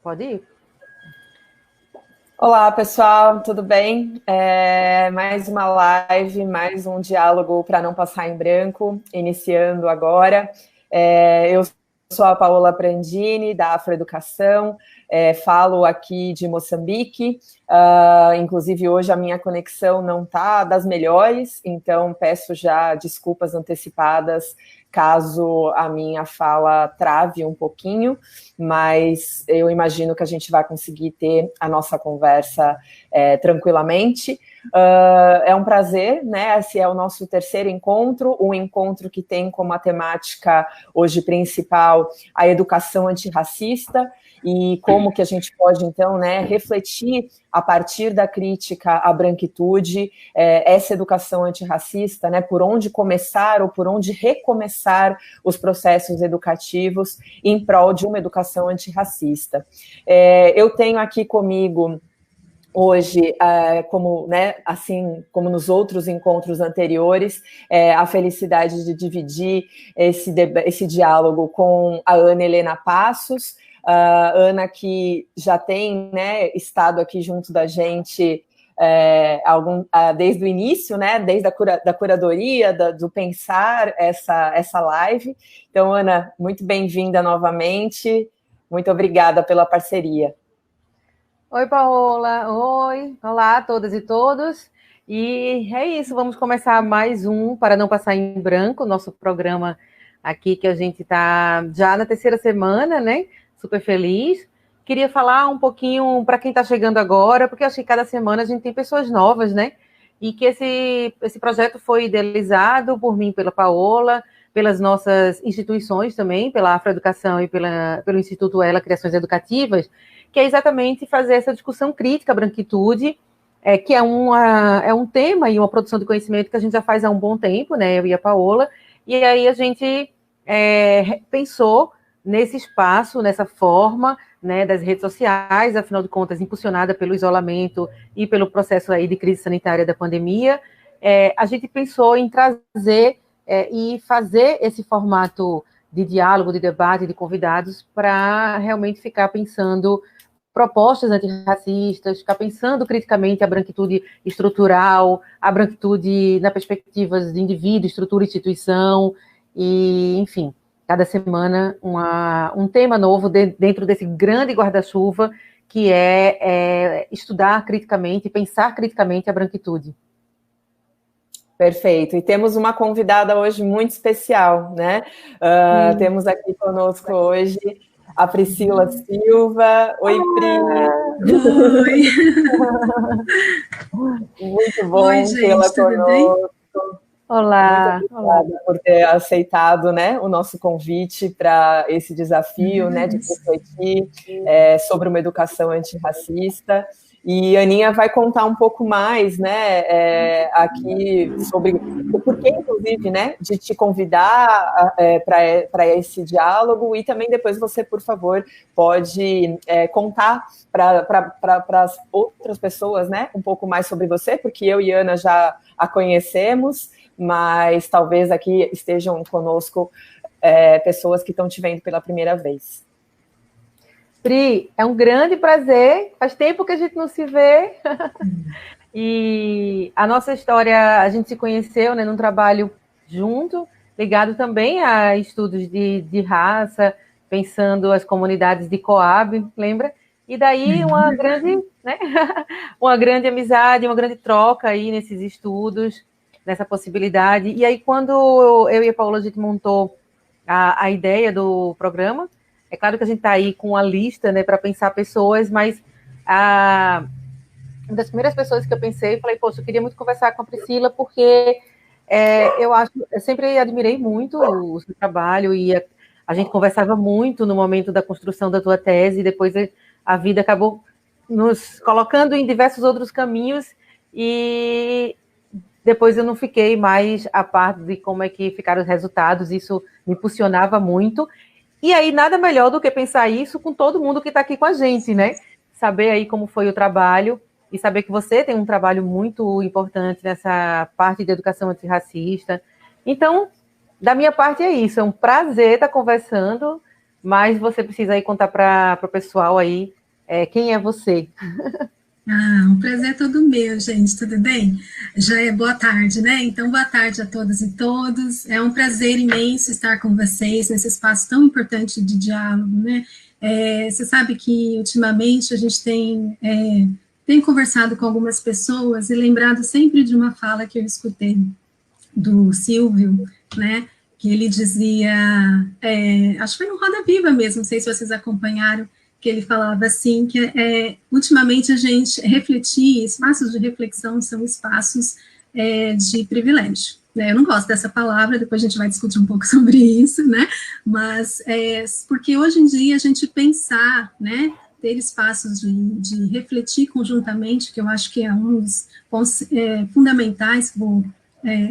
Pode ir. Olá, pessoal, tudo bem? Mais uma live, mais um diálogo para não passar em branco, iniciando agora. Eu sou a Paola Prandini, da Afroeducação, falo aqui de Moçambique, inclusive hoje a minha conexão não está das melhores, então peço já desculpas antecipadas caso a minha fala trave um pouquinho, mas eu imagino que a gente vai conseguir ter a nossa conversa tranquilamente. É um prazer, né? Esse é o nosso terceiro encontro, um encontro que tem como a temática hoje principal a educação antirracista e como que a gente pode, então, né, refletir a partir da crítica à branquitude, essa educação antirracista, né, por onde começar ou por onde recomeçar os processos educativos em prol de uma educação antirracista. Eu tenho aqui comigo hoje, como, né, assim como nos outros encontros anteriores, a felicidade de dividir esse diálogo com a Ana Helena Passos, Ana que já tem, né, estado aqui junto da gente desde o início, né, desde a curadoria, do pensar essa live. Então, Ana, muito bem-vinda novamente, muito obrigada pela parceria. Oi, Paola. Oi. Olá a todas e todos. E é isso, vamos começar mais um, para não passar em branco, nosso programa aqui, que a gente está já na terceira semana, né? Super feliz. Queria falar um pouquinho para quem está chegando agora, porque acho que cada semana a gente tem pessoas novas, né? E que esse projeto foi idealizado por mim, pela Paola, pelas nossas instituições também, pela Afroeducação e pelo Instituto Ela Criações Educativas, que é exatamente fazer essa discussão crítica à branquitude, que é um tema e uma produção de conhecimento que a gente já faz há um bom tempo, né, eu e a Paola, e aí a gente pensou nesse espaço, nessa forma, né, das redes sociais, afinal de contas, impulsionada pelo isolamento e pelo processo aí de crise sanitária da pandemia, a gente pensou em trazer e fazer esse formato de diálogo, de debate, de convidados, para realmente ficar pensando propostas antirracistas, ficar pensando criticamente a branquitude estrutural, a branquitude na perspectiva de indivíduo, estrutura, instituição, e, enfim, cada semana um tema novo dentro desse grande guarda-chuva que é estudar criticamente, pensar criticamente a branquitude. Perfeito. E temos uma convidada hoje muito especial, né? Temos aqui conosco hoje a Priscila Silva. Oi, Pri. Oi. Muito bom Oi, gente, tê-la tudo bem? conosco. Olá. Muito obrigada por ter aceitado, né, o nosso convite para esse desafio, né, de refletir sobre uma educação antirracista. E a Aninha vai contar um pouco mais, né, aqui sobre o porquê, inclusive, né, de te convidar para esse diálogo, e também depois você, por favor, pode contar para as outras pessoas, né, um pouco mais sobre você, porque eu e Ana já a conhecemos, mas talvez aqui estejam conosco pessoas que estão te vendo pela primeira vez. Pri, é um grande prazer, faz tempo que a gente não se vê, e a nossa história, a gente se conheceu, né, num trabalho junto, ligado também a estudos de raça, pensando as comunidades de Coab, lembra? E daí uma grande, né, uma grande amizade, uma grande troca aí nesses estudos, nessa possibilidade. E aí quando eu e a Paola, a gente montou a ideia do programa, é claro que a gente está aí com a lista, né, para pensar pessoas, mas uma das primeiras pessoas que eu pensei, falei, poxa, eu queria muito conversar com a Priscila, porque eu sempre admirei muito o seu trabalho, e a gente conversava muito no momento da construção da tua tese, e depois a vida acabou nos colocando em diversos outros caminhos, e depois eu não fiquei mais a par de como é que ficaram os resultados, isso me impulsionava muito. E aí, nada melhor do que pensar isso com todo mundo que está aqui com a gente, né? Saber aí como foi o trabalho e saber que você tem um trabalho muito importante nessa parte de educação antirracista. Então, da minha parte é isso. É um prazer estar conversando mas você precisa aí contar para o pessoal aí quem é você. O prazer é todo meu, gente, tudo bem? Já é boa tarde, né? Então, boa tarde a todas e todos. É um prazer imenso estar com vocês nesse espaço tão importante de diálogo, né? Você sabe que, ultimamente, a gente tem conversado com algumas pessoas e lembrado sempre de uma fala que eu escutei do Silvio, né? Que ele dizia, acho que foi no Roda Viva mesmo, não sei se vocês acompanharam, que ele falava assim, que ultimamente a gente refletir, espaços de reflexão são espaços de privilégio. Né? Eu não gosto dessa palavra, depois a gente vai discutir um pouco sobre isso, né? Mas porque hoje em dia a gente pensar, né? Ter espaços de refletir conjuntamente, que eu acho que é um dos pontos fundamentais que vou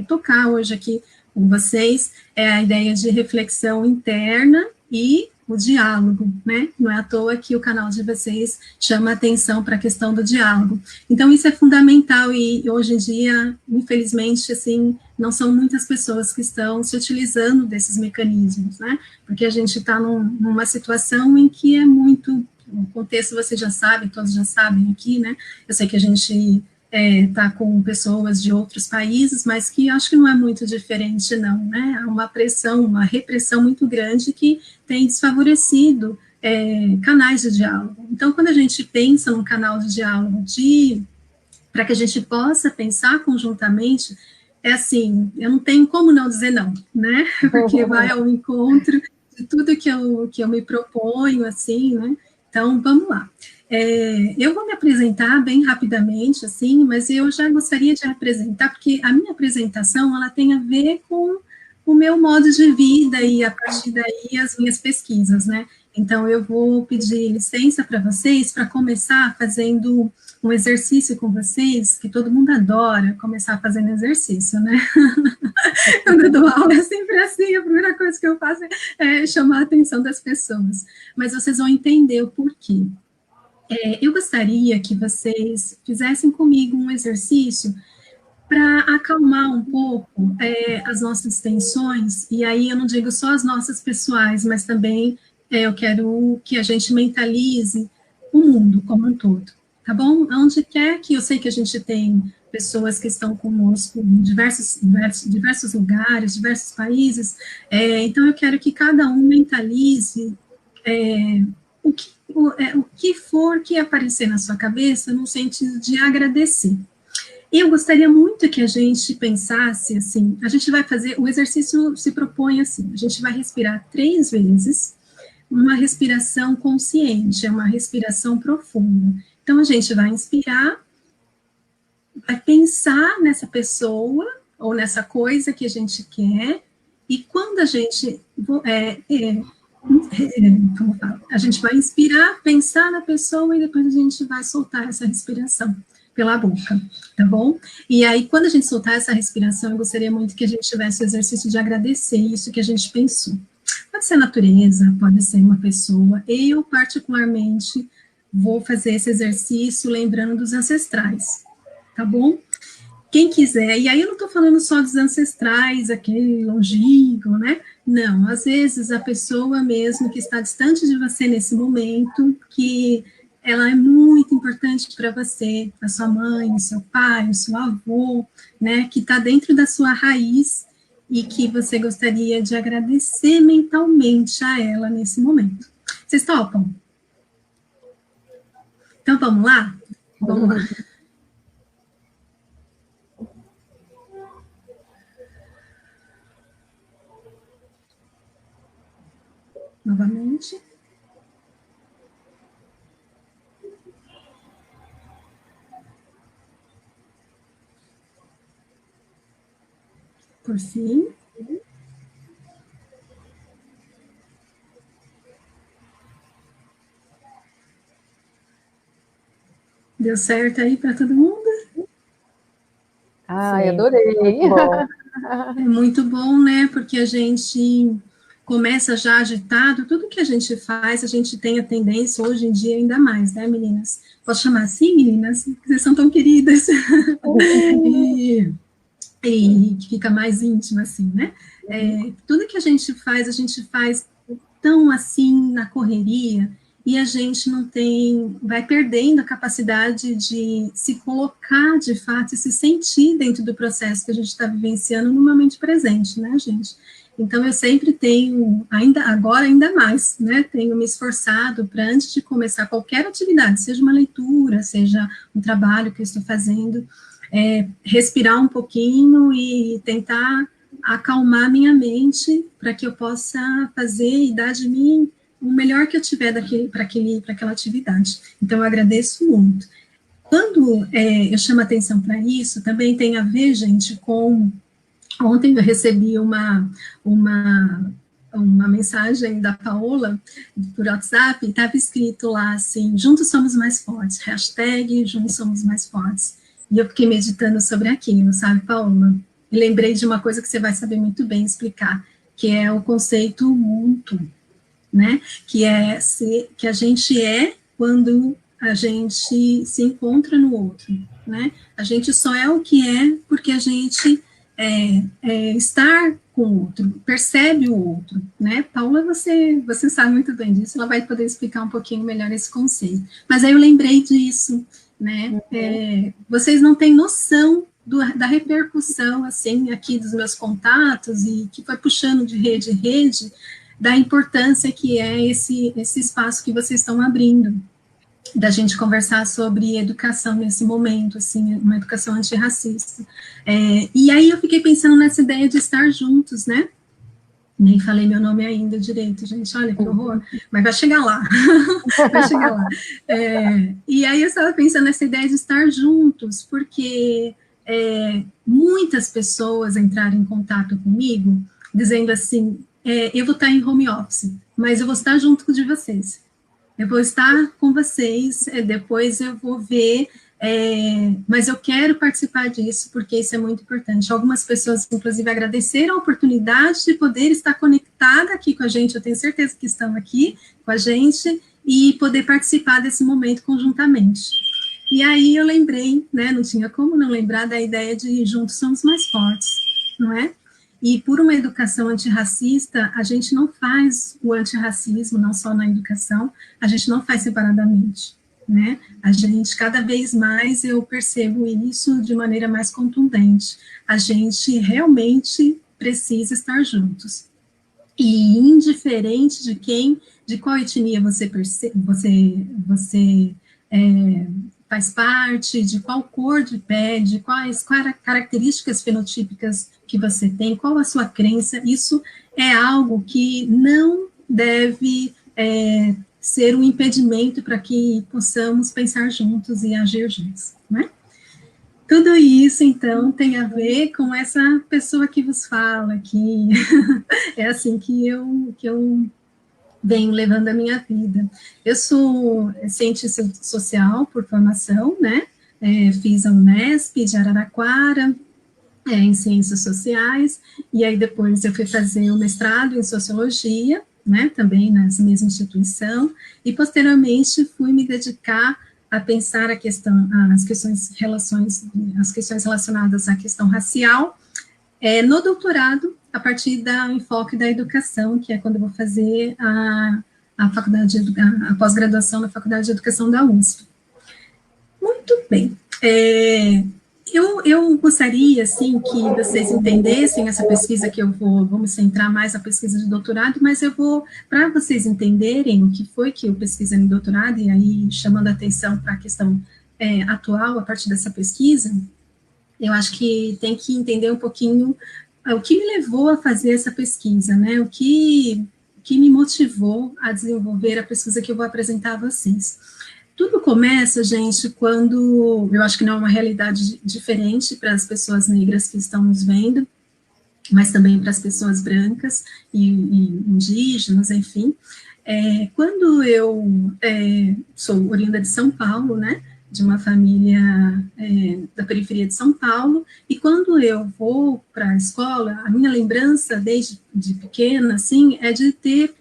tocar hoje aqui com vocês, é a ideia de reflexão interna e o diálogo, né? Não é à toa que o canal de vocês chama atenção para a questão do diálogo. Então, isso é fundamental e hoje em dia, infelizmente, assim, não são muitas pessoas que estão se utilizando desses mecanismos, né? Porque a gente está numa situação em que é muito, o contexto vocês já sabem, todos já sabem aqui, né? Eu sei que a gente está com pessoas de outros países, mas que acho que não é muito diferente, não, né? Há uma pressão, uma repressão muito grande que tem desfavorecido canais de diálogo. Então, quando a gente pensa num canal de diálogo para que a gente possa pensar conjuntamente, é assim, eu não tenho como não dizer não, né? Porque vai ao encontro de tudo que eu me proponho, assim, né? Então, vamos lá. Eu vou me apresentar bem rapidamente, assim, mas eu já gostaria de apresentar, porque a minha apresentação, ela tem a ver com o meu modo de vida e, a partir daí, as minhas pesquisas, né? Então, eu vou pedir licença para vocês para começar fazendo um exercício com vocês, que todo mundo adora começar fazendo exercício, né? Quando eu dou aula é sempre assim, a primeira coisa que eu faço é chamar a atenção das pessoas. Mas vocês vão entender o porquê. Eu gostaria que vocês fizessem comigo um exercício para acalmar um pouco as nossas tensões, e aí eu não digo só as nossas pessoais, mas também eu quero que a gente mentalize o mundo como um todo, tá bom? Onde quer que, eu sei que a gente tem pessoas que estão conosco em diversos lugares, diversos países, então eu quero que cada um mentalize o que for que aparecer na sua cabeça no sentido de agradecer. Eu gostaria muito que a gente pensasse assim, a gente vai fazer, o exercício se propõe assim, a gente vai respirar 3 vezes, uma respiração consciente, é uma respiração profunda. Então, a gente vai inspirar, vai pensar nessa pessoa, ou nessa coisa que a gente quer, e quando a gente a gente vai inspirar, pensar na pessoa e depois a gente vai soltar essa respiração pela boca, tá bom? E aí, quando a gente soltar essa respiração, eu gostaria muito que a gente tivesse o exercício de agradecer isso que a gente pensou. Pode ser a natureza, pode ser uma pessoa. Eu, particularmente, vou fazer esse exercício lembrando dos ancestrais, tá bom? Quem quiser, e aí eu não estou falando só dos ancestrais, aquele longínquo, né? Não, às vezes a pessoa mesmo que está distante de você nesse momento, que ela é muito importante para você, a sua mãe, o seu pai, o seu avô, né? Que está dentro da sua raiz e que você gostaria de agradecer mentalmente a ela nesse momento. Vocês topam? Então vamos lá? Vamos lá. Novamente. Por fim. Deu certo aí para todo mundo? Ai, adorei. É muito bom, né? Porque a gente começa já agitado, tudo que a gente faz, a gente tem a tendência, hoje em dia, ainda mais, né, meninas? Posso chamar assim, meninas? Vocês são tão queridas. e que fica mais íntimo, assim, né? Tudo que a gente faz tão assim na correria, e a gente não tem, vai perdendo a capacidade de se colocar de fato e se sentir dentro do processo que a gente está vivenciando no momento presente, né, gente? Então, eu sempre tenho, agora ainda mais, né, tenho me esforçado para, antes de começar qualquer atividade, seja uma leitura, seja um trabalho que eu estou fazendo, respirar um pouquinho e tentar acalmar minha mente para que eu possa fazer e dar de mim o melhor que eu tiver para aquela atividade. Então, eu agradeço muito. Quando eu chamo atenção para isso, também tem a ver, gente, com... Ontem eu recebi uma mensagem da Paola por WhatsApp, e estava escrito lá assim, juntos somos mais fortes, hashtag juntos somos mais fortes. E eu fiquei meditando sobre aquilo, sabe, Paola? E lembrei de uma coisa que você vai saber muito bem explicar, que é o conceito mútuo, né? Que a gente é quando a gente se encontra no outro, né? A gente só é o que é porque a gente estar com o outro, percebe o outro, né? Paula, você sabe muito bem disso, ela vai poder explicar um pouquinho melhor esse conceito. Mas aí eu lembrei disso, né? Vocês não têm noção da repercussão, assim, aqui dos meus contatos, e que foi puxando de rede em rede, da importância que é esse espaço que vocês estão abrindo, da gente conversar sobre educação nesse momento, assim, uma educação antirracista. E aí eu fiquei pensando nessa ideia de estar juntos, né? Nem falei meu nome ainda direito, gente, olha que horror, mas vai chegar lá, vai chegar lá. E aí eu estava pensando nessa ideia de estar juntos, porque muitas pessoas entraram em contato comigo, dizendo assim, eu vou estar em home office, mas eu vou estar junto de vocês. Eu vou estar com vocês, depois eu vou ver, mas eu quero participar disso, porque isso é muito importante. Algumas pessoas, inclusive, agradeceram a oportunidade de poder estar conectada aqui com a gente, eu tenho certeza que estão aqui com a gente, e poder participar desse momento conjuntamente. E aí eu lembrei, né, não tinha como não lembrar da ideia de juntos somos mais fortes, não é? E por uma educação antirracista, a gente não faz o antirracismo, não só na educação, a gente não faz separadamente, né? A gente, cada vez mais, eu percebo isso de maneira mais contundente. A gente realmente precisa estar juntos. E indiferente de qual etnia você faz parte, de qual cor de pele, de quais características fenotípicas que você tem, qual a sua crença, isso é algo que não deve ser um impedimento para que possamos pensar juntos e agir juntos, né? Tudo isso, então, tem a ver com essa pessoa que vos fala, que é assim que eu venho levando a minha vida. Eu sou cientista social por formação, né? Fiz a Unesp de Araraquara, em ciências sociais, e aí depois eu fui fazer o mestrado em sociologia, né? Também na mesma instituição, e posteriormente fui me dedicar a pensar as questões relacionadas à questão racial, no doutorado, a partir do enfoque da educação, que é quando eu vou fazer a pós-graduação na Faculdade de Educação da USP. Muito bem. Eu gostaria, assim, que vocês entendessem essa pesquisa, que vou me centrar mais na pesquisa de doutorado, mas para vocês entenderem o que foi que eu pesquisei no doutorado, e aí chamando a atenção para a questão atual, a partir dessa pesquisa, eu acho que tem que entender um pouquinho o que me levou a fazer essa pesquisa, né? O que me motivou a desenvolver a pesquisa que eu vou apresentar a vocês. Tudo começa, gente, quando eu acho que não é uma realidade diferente para as pessoas negras que estão nos vendo, mas também para as pessoas brancas e indígenas, enfim. Quando eu sou oriunda de São Paulo, né? De uma família da periferia de São Paulo, e quando eu vou para a escola, a minha lembrança desde pequena, assim, é de ter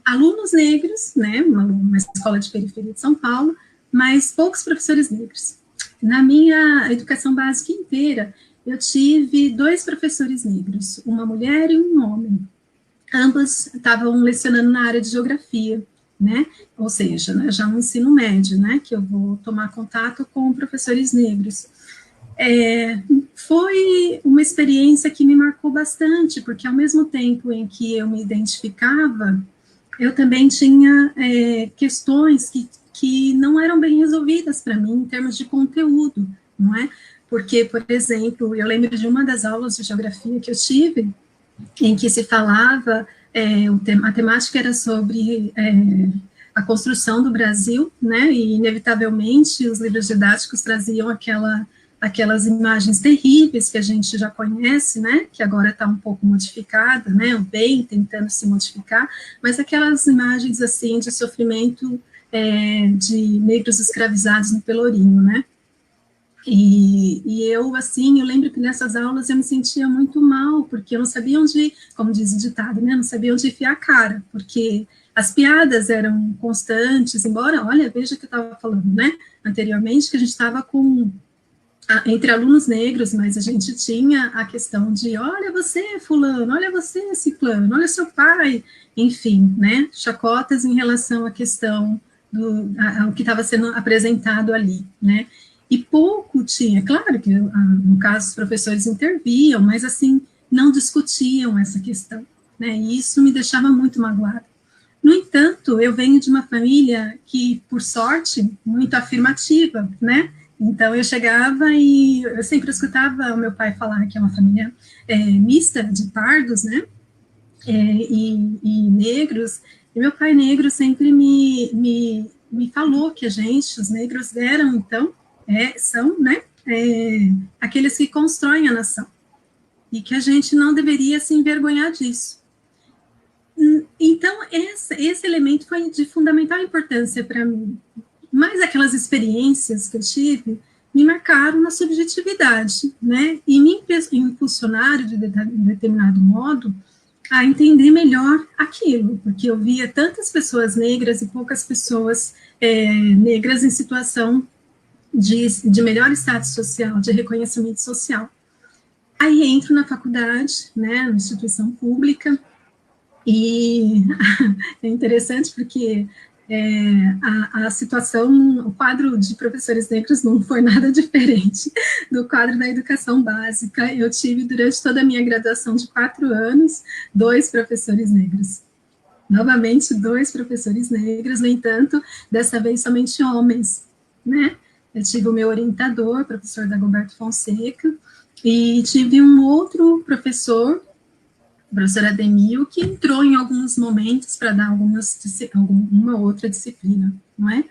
alunos negros, né, uma escola de periferia de São Paulo, mas poucos professores negros. Na minha educação básica inteira, eu tive 2 professores negros, uma mulher e um homem. ambas estavam lecionando na área de geografia, né? Ou seja, né, já no ensino médio, né? Que eu vou tomar contato com professores negros. Foi uma experiência que me marcou bastante, porque ao mesmo tempo em que eu me identificava, eu também tinha questões que não eram bem resolvidas para mim em termos de conteúdo, não é? Porque, por exemplo, eu lembro de uma das aulas de geografia que eu tive, em que se falava, a temática era sobre a construção do Brasil, né, e inevitavelmente os livros didáticos traziam aquelas imagens terríveis que a gente já conhece, né, que agora está um pouco modificada, né, o bem tentando se modificar, mas aquelas imagens, assim, de sofrimento de negros escravizados no Pelourinho, né. E eu, assim, eu lembro que nessas aulas eu me sentia muito mal, porque eu não sabia onde, como diz o ditado, né, não sabia onde enfiar a cara, porque as piadas eram constantes, embora, olha, veja que eu estava falando, né, anteriormente, que a gente estava entre alunos negros, mas a gente tinha a questão de, olha você, fulano, olha você, ciclano, olha seu pai, enfim, né, chacotas em relação à questão ao que estava sendo apresentado ali, né, e pouco tinha, claro que, no caso, os professores interviam, mas, assim, não discutiam essa questão, né, e isso me deixava muito magoada. No entanto, eu venho de uma família que, por sorte, muito afirmativa, né, então eu chegava e eu sempre escutava o meu pai falar que é uma família mista de pardos, né, e negros, e meu pai negro sempre me falou que os negros eram, então, são, né, aqueles que constroem a nação, e que a gente não deveria se envergonhar disso. Então, esse elemento foi de fundamental importância para mim, mas aquelas experiências que eu tive me marcaram na subjetividade, né, e me impulsionaram, de determinado modo, a entender melhor aquilo, porque eu via tantas pessoas negras e poucas pessoas negras em situação de melhor status social, de reconhecimento social. Aí entro na faculdade, né, na instituição pública, e é interessante porque a situação, o quadro de professores negros não foi nada diferente do quadro da educação básica. Eu tive, durante toda a minha graduação de 4 anos, 2 professores negros. Novamente, 2 professores negros, no entanto, dessa vez somente homens, né? Eu tive o meu orientador, o professor Dagoberto Fonseca, e tive um outro professor, o professor Ademil, que entrou em alguns momentos para dar uma outra disciplina, não é?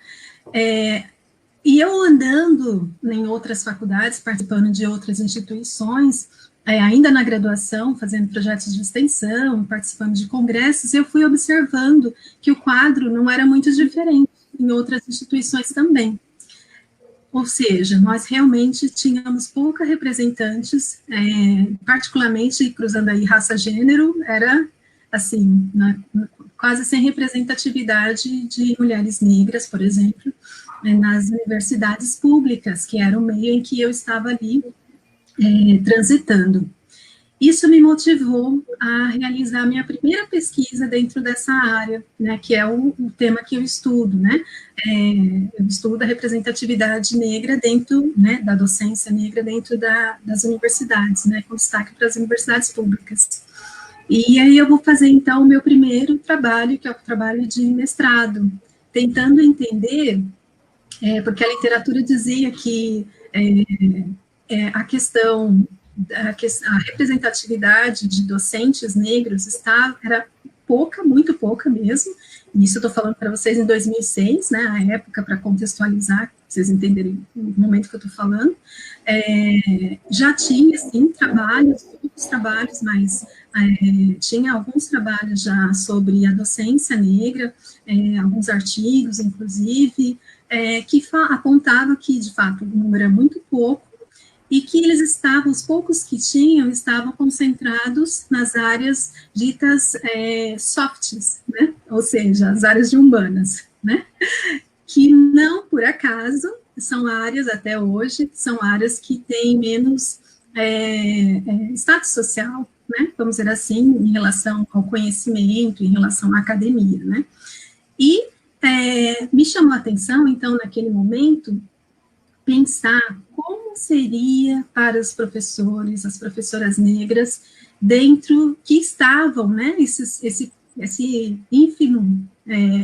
E eu andando em outras faculdades, participando de outras instituições, ainda na graduação, fazendo projetos de extensão, participando de congressos, eu fui observando que o quadro não era muito diferente em outras instituições também. Ou seja, nós realmente tínhamos poucas representantes, particularmente cruzando aí raça-gênero, era assim, quase sem representatividade de mulheres negras, por exemplo, nas universidades públicas, que era o meio em que eu estava ali transitando. Isso me motivou a realizar a minha primeira pesquisa dentro dessa área, né, que é o tema que eu estudo, né, eu estudo a representatividade negra dentro, né, da docência negra dentro das universidades, né, com destaque para as universidades públicas. E aí eu vou fazer, então, o meu primeiro trabalho, que é o trabalho de mestrado, tentando entender, porque a literatura dizia que a questão a representatividade de docentes negros era pouca, muito pouca mesmo, e isso eu estou falando para vocês em 2006, né, a época para contextualizar, para vocês entenderem o momento que eu estou falando, já tinha, sim, outros trabalhos, mas tinha alguns trabalhos já sobre a docência negra, alguns artigos, inclusive, que apontavam que, de fato, o número é muito pouco, e que os poucos que tinham, estavam concentrados nas áreas ditas softs, né? Ou seja, as áreas de humanas, né? Que não, por acaso, são áreas, até hoje, são áreas que têm menos status social, né, vamos dizer assim, em relação ao conhecimento, em relação à academia, né, e me chamou a atenção, então, naquele momento, pensar como seria para os professores, as professoras negras, dentro que estavam, né, esse ínfimo,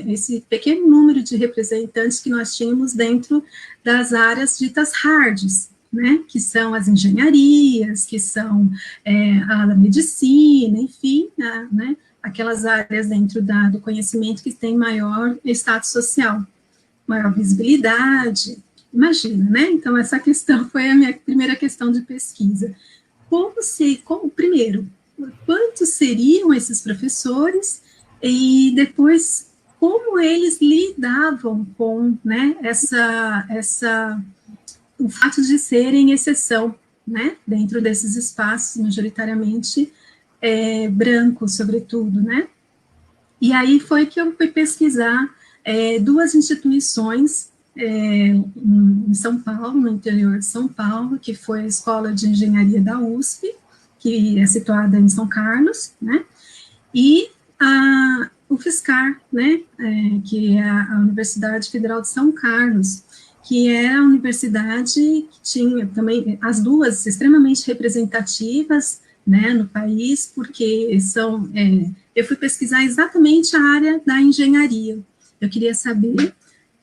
esse pequeno número de representantes que nós tínhamos dentro das áreas ditas hards, né, que são as engenharias, que são a medicina, enfim, né, aquelas áreas dentro do conhecimento que tem maior status social, maior visibilidade, imagina, né? Então, essa questão foi a minha primeira questão de pesquisa. Primeiro, quantos seriam esses professores e depois como eles lidavam com, né, o fato de serem exceção, né, dentro desses espaços majoritariamente brancos, sobretudo, né? E aí foi que eu fui pesquisar duas instituições em São Paulo, no interior de São Paulo, que foi a Escola de Engenharia da USP, que é situada em São Carlos, né, e a UFSCar, né, que é a Universidade Federal de São Carlos, que é a universidade que tinha também as duas extremamente representativas, né, no país, porque são, eu fui pesquisar exatamente a área da engenharia. Eu queria saber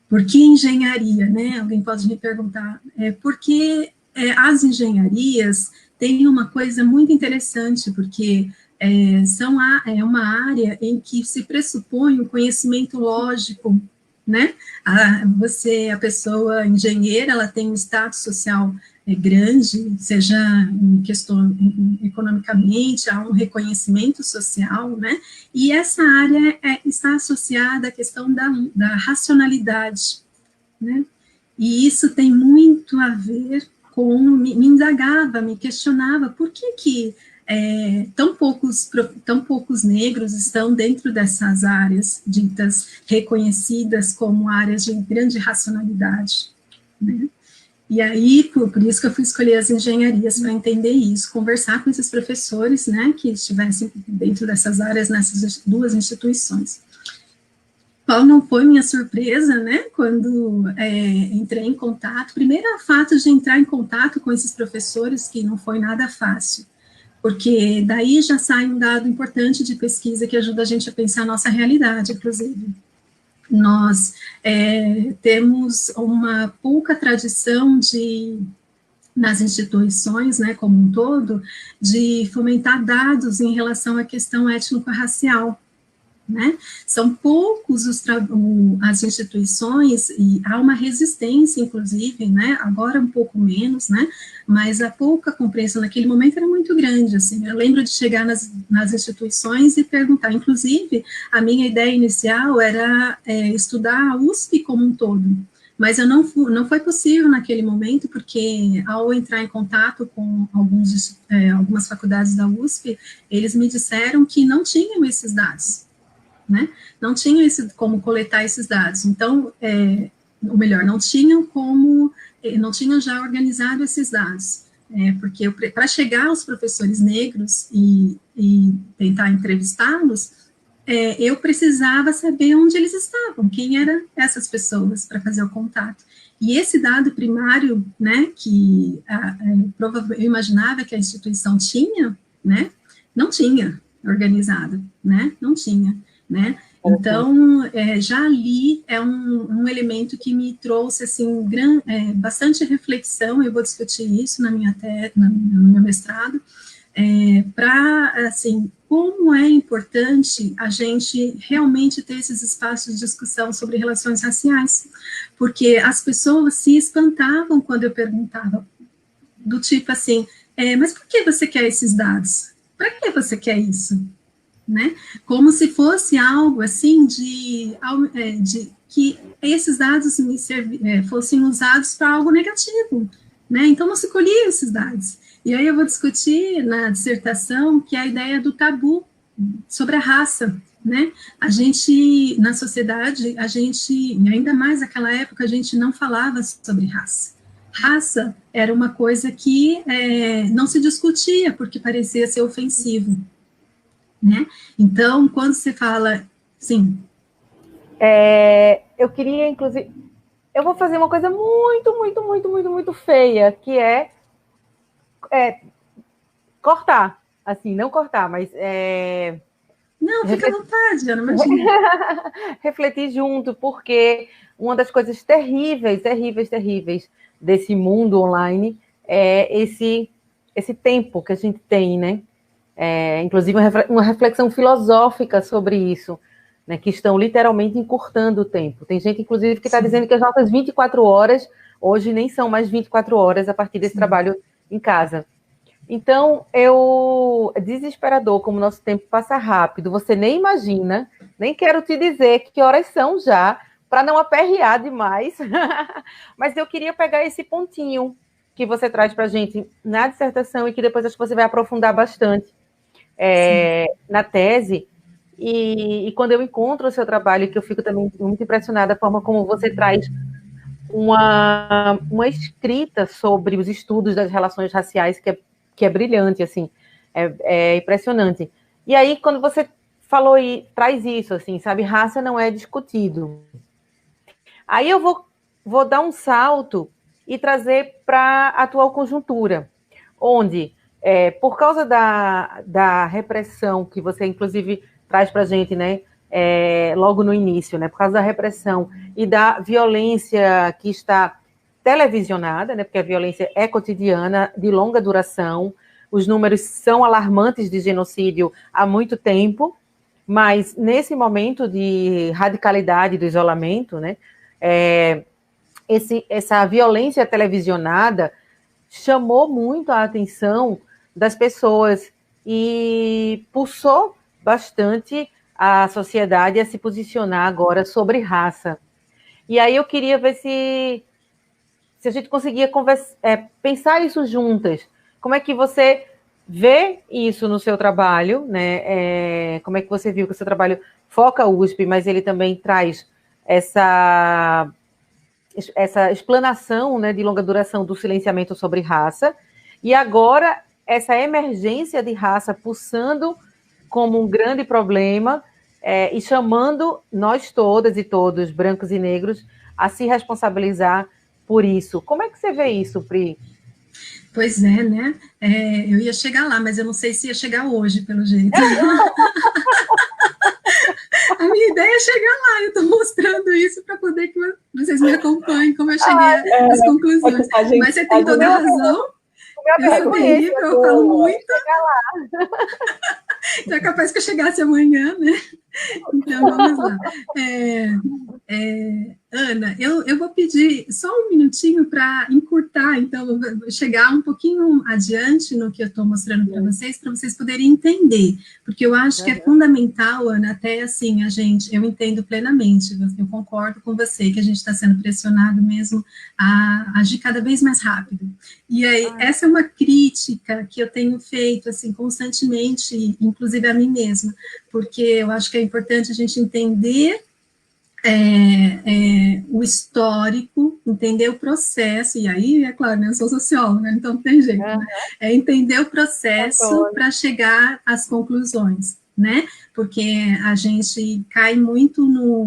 por que engenharia, né? Alguém pode me perguntar, porque as engenharias têm uma coisa muito interessante, porque é uma área em que se pressupõe um conhecimento lógico, né? A pessoa engenheira, ela tem um status social grande, seja em questão economicamente, há um reconhecimento social, né? E essa área está associada à questão da racionalidade, né? E isso tem muito a ver com, me indagava, me questionava, por que tão poucos negros estão dentro dessas áreas ditas reconhecidas como áreas de grande racionalidade, né? E aí, por isso que eu fui escolher as engenharias para entender isso, conversar com esses professores, né, que estivessem dentro dessas áreas, nessas duas instituições. Qual não foi minha surpresa, né, quando entrei em contato, primeiro o fato de entrar em contato com esses professores, que não foi nada fácil, porque daí já sai um dado importante de pesquisa que ajuda a gente a pensar a nossa realidade, inclusive. Nós temos uma pouca tradição nas instituições, né, como um todo, de fomentar dados em relação à questão étnico-racial, né? São poucos as instituições, e há uma resistência, inclusive, né? Agora um pouco menos, né? Mas a pouca compreensão naquele momento era muito grande, assim. Eu lembro de chegar nas instituições e perguntar, inclusive, a minha ideia inicial era estudar a USP como um todo, mas não foi possível naquele momento, porque ao entrar em contato com algumas faculdades da USP, eles me disseram que não tinham esses dados, né? Não tinham como coletar esses dados. Então, ou melhor, não tinham já organizado esses dados, porque para chegar aos professores negros e tentar entrevistá-los, eu precisava saber onde eles estavam, quem eram essas pessoas para fazer o contato. E esse dado primário, né, que eu imaginava que a instituição tinha, né, não tinha organizado, né, não tinha, né. Então, já ali é um elemento que me trouxe, assim, bastante reflexão, eu vou discutir isso no meu mestrado, para, assim, como é importante a gente realmente ter esses espaços de discussão sobre relações raciais, porque as pessoas se espantavam quando eu perguntava, do tipo assim, mas por que você quer esses dados? Para que você quer isso? Né? Como se fosse algo assim de que esses dados fossem usados para algo negativo, né? Então não se colhia esses dados. E aí eu vou discutir na dissertação que é a ideia do tabu sobre a raça, né? A gente, na sociedade, e ainda mais naquela época, a gente não falava sobre raça. raça era uma coisa que não se discutia, porque parecia ser ofensivo, né? Então, quando se fala, sim. Eu queria, inclusive, eu vou fazer uma coisa muito feia, que é cortar, assim, não cortar, mas não, fica à vontade, Ana, imagina. Refletir junto, porque uma das coisas terríveis desse mundo online é esse tempo que a gente tem, né? Inclusive uma reflexão filosófica sobre isso, né? Que estão literalmente encurtando o tempo. Tem gente, inclusive, que está dizendo que as nossas 24 horas hoje nem são mais 24 horas a partir desse trabalho em casa. Então, é desesperador como o nosso tempo passa rápido. Você nem imagina, nem quero te dizer que horas são já, para não aperrear demais. Mas eu queria pegar esse pontinho que você traz para a gente na dissertação e que depois acho que você vai aprofundar bastante na tese. E quando eu encontro o seu trabalho, que eu fico também muito impressionada da forma como você traz uma escrita sobre os estudos das relações raciais, que é brilhante, assim, é impressionante. E aí, quando você falou e traz isso, assim, sabe, raça não é discutido. Aí eu vou dar um salto e trazer para a atual conjuntura, onde, por causa da repressão que você, inclusive, traz para a gente, né, logo no início, né, por causa da repressão e da violência que está televisionada, né, porque a violência é cotidiana, de longa duração, os números são alarmantes de genocídio há muito tempo, mas nesse momento de radicalidade do isolamento, né, essa violência televisionada chamou muito a atenção das pessoas e pulsou bastante a sociedade a se posicionar agora sobre raça. E aí eu queria ver se a gente conseguia pensar isso juntas. Como é que você vê isso no seu trabalho, né? Como é que você viu que o seu trabalho foca a USP, mas ele também traz essa explanação, né, de longa duração do silenciamento sobre raça, e agora essa emergência de raça pulsando como um grande problema e chamando nós todas e todos, brancos e negros, a se responsabilizar por isso. Como é que você vê isso, Pri? Pois é, né? Eu ia chegar lá, mas eu não sei se ia chegar hoje, pelo jeito. A minha ideia é chegar lá, eu estou mostrando isso para poder que vocês me acompanhem, como eu cheguei às conclusões. Mas você tem toda a razão. Eu sou terrível, eu falo muito. Então é capaz que eu chegasse amanhã, né? Então vamos lá. Ana, eu vou pedir só um minutinho para encurtar, então, vou chegar um pouquinho adiante no que eu estou mostrando para vocês poderem entender, porque eu acho que é fundamental, Ana, até assim, eu entendo plenamente, eu concordo com você, que a gente está sendo pressionado mesmo a agir cada vez mais rápido. E aí, essa é uma crítica que eu tenho feito, assim, constantemente, inclusive a mim mesma, porque eu acho que é importante a gente entender o histórico, entender o processo, e aí, é claro, né, eu sou socióloga, né, então não tem jeito, né? Entender o processo para chegar às conclusões, né? Porque a gente cai muito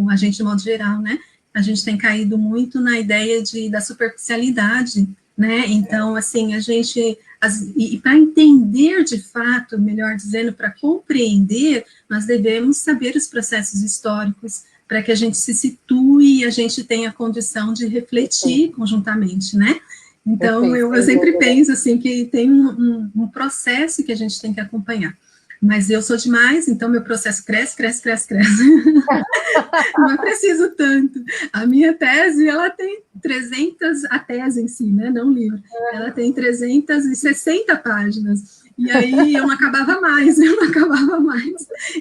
a gente, de modo geral, né? A gente tem caído muito na ideia da superficialidade, né? Então, assim, e para entender de fato, melhor dizendo, para compreender, nós devemos saber os processos históricos, para que a gente se situe e a gente tenha a condição de refletir conjuntamente, né? Então, eu sempre penso, assim, que tem um processo que a gente tem que acompanhar. Mas eu sou demais, então meu processo cresce. Não é preciso tanto. A minha tese, ela tem 300, a tese em si, né, não o livro, ela tem 360 páginas. E aí eu não acabava mais.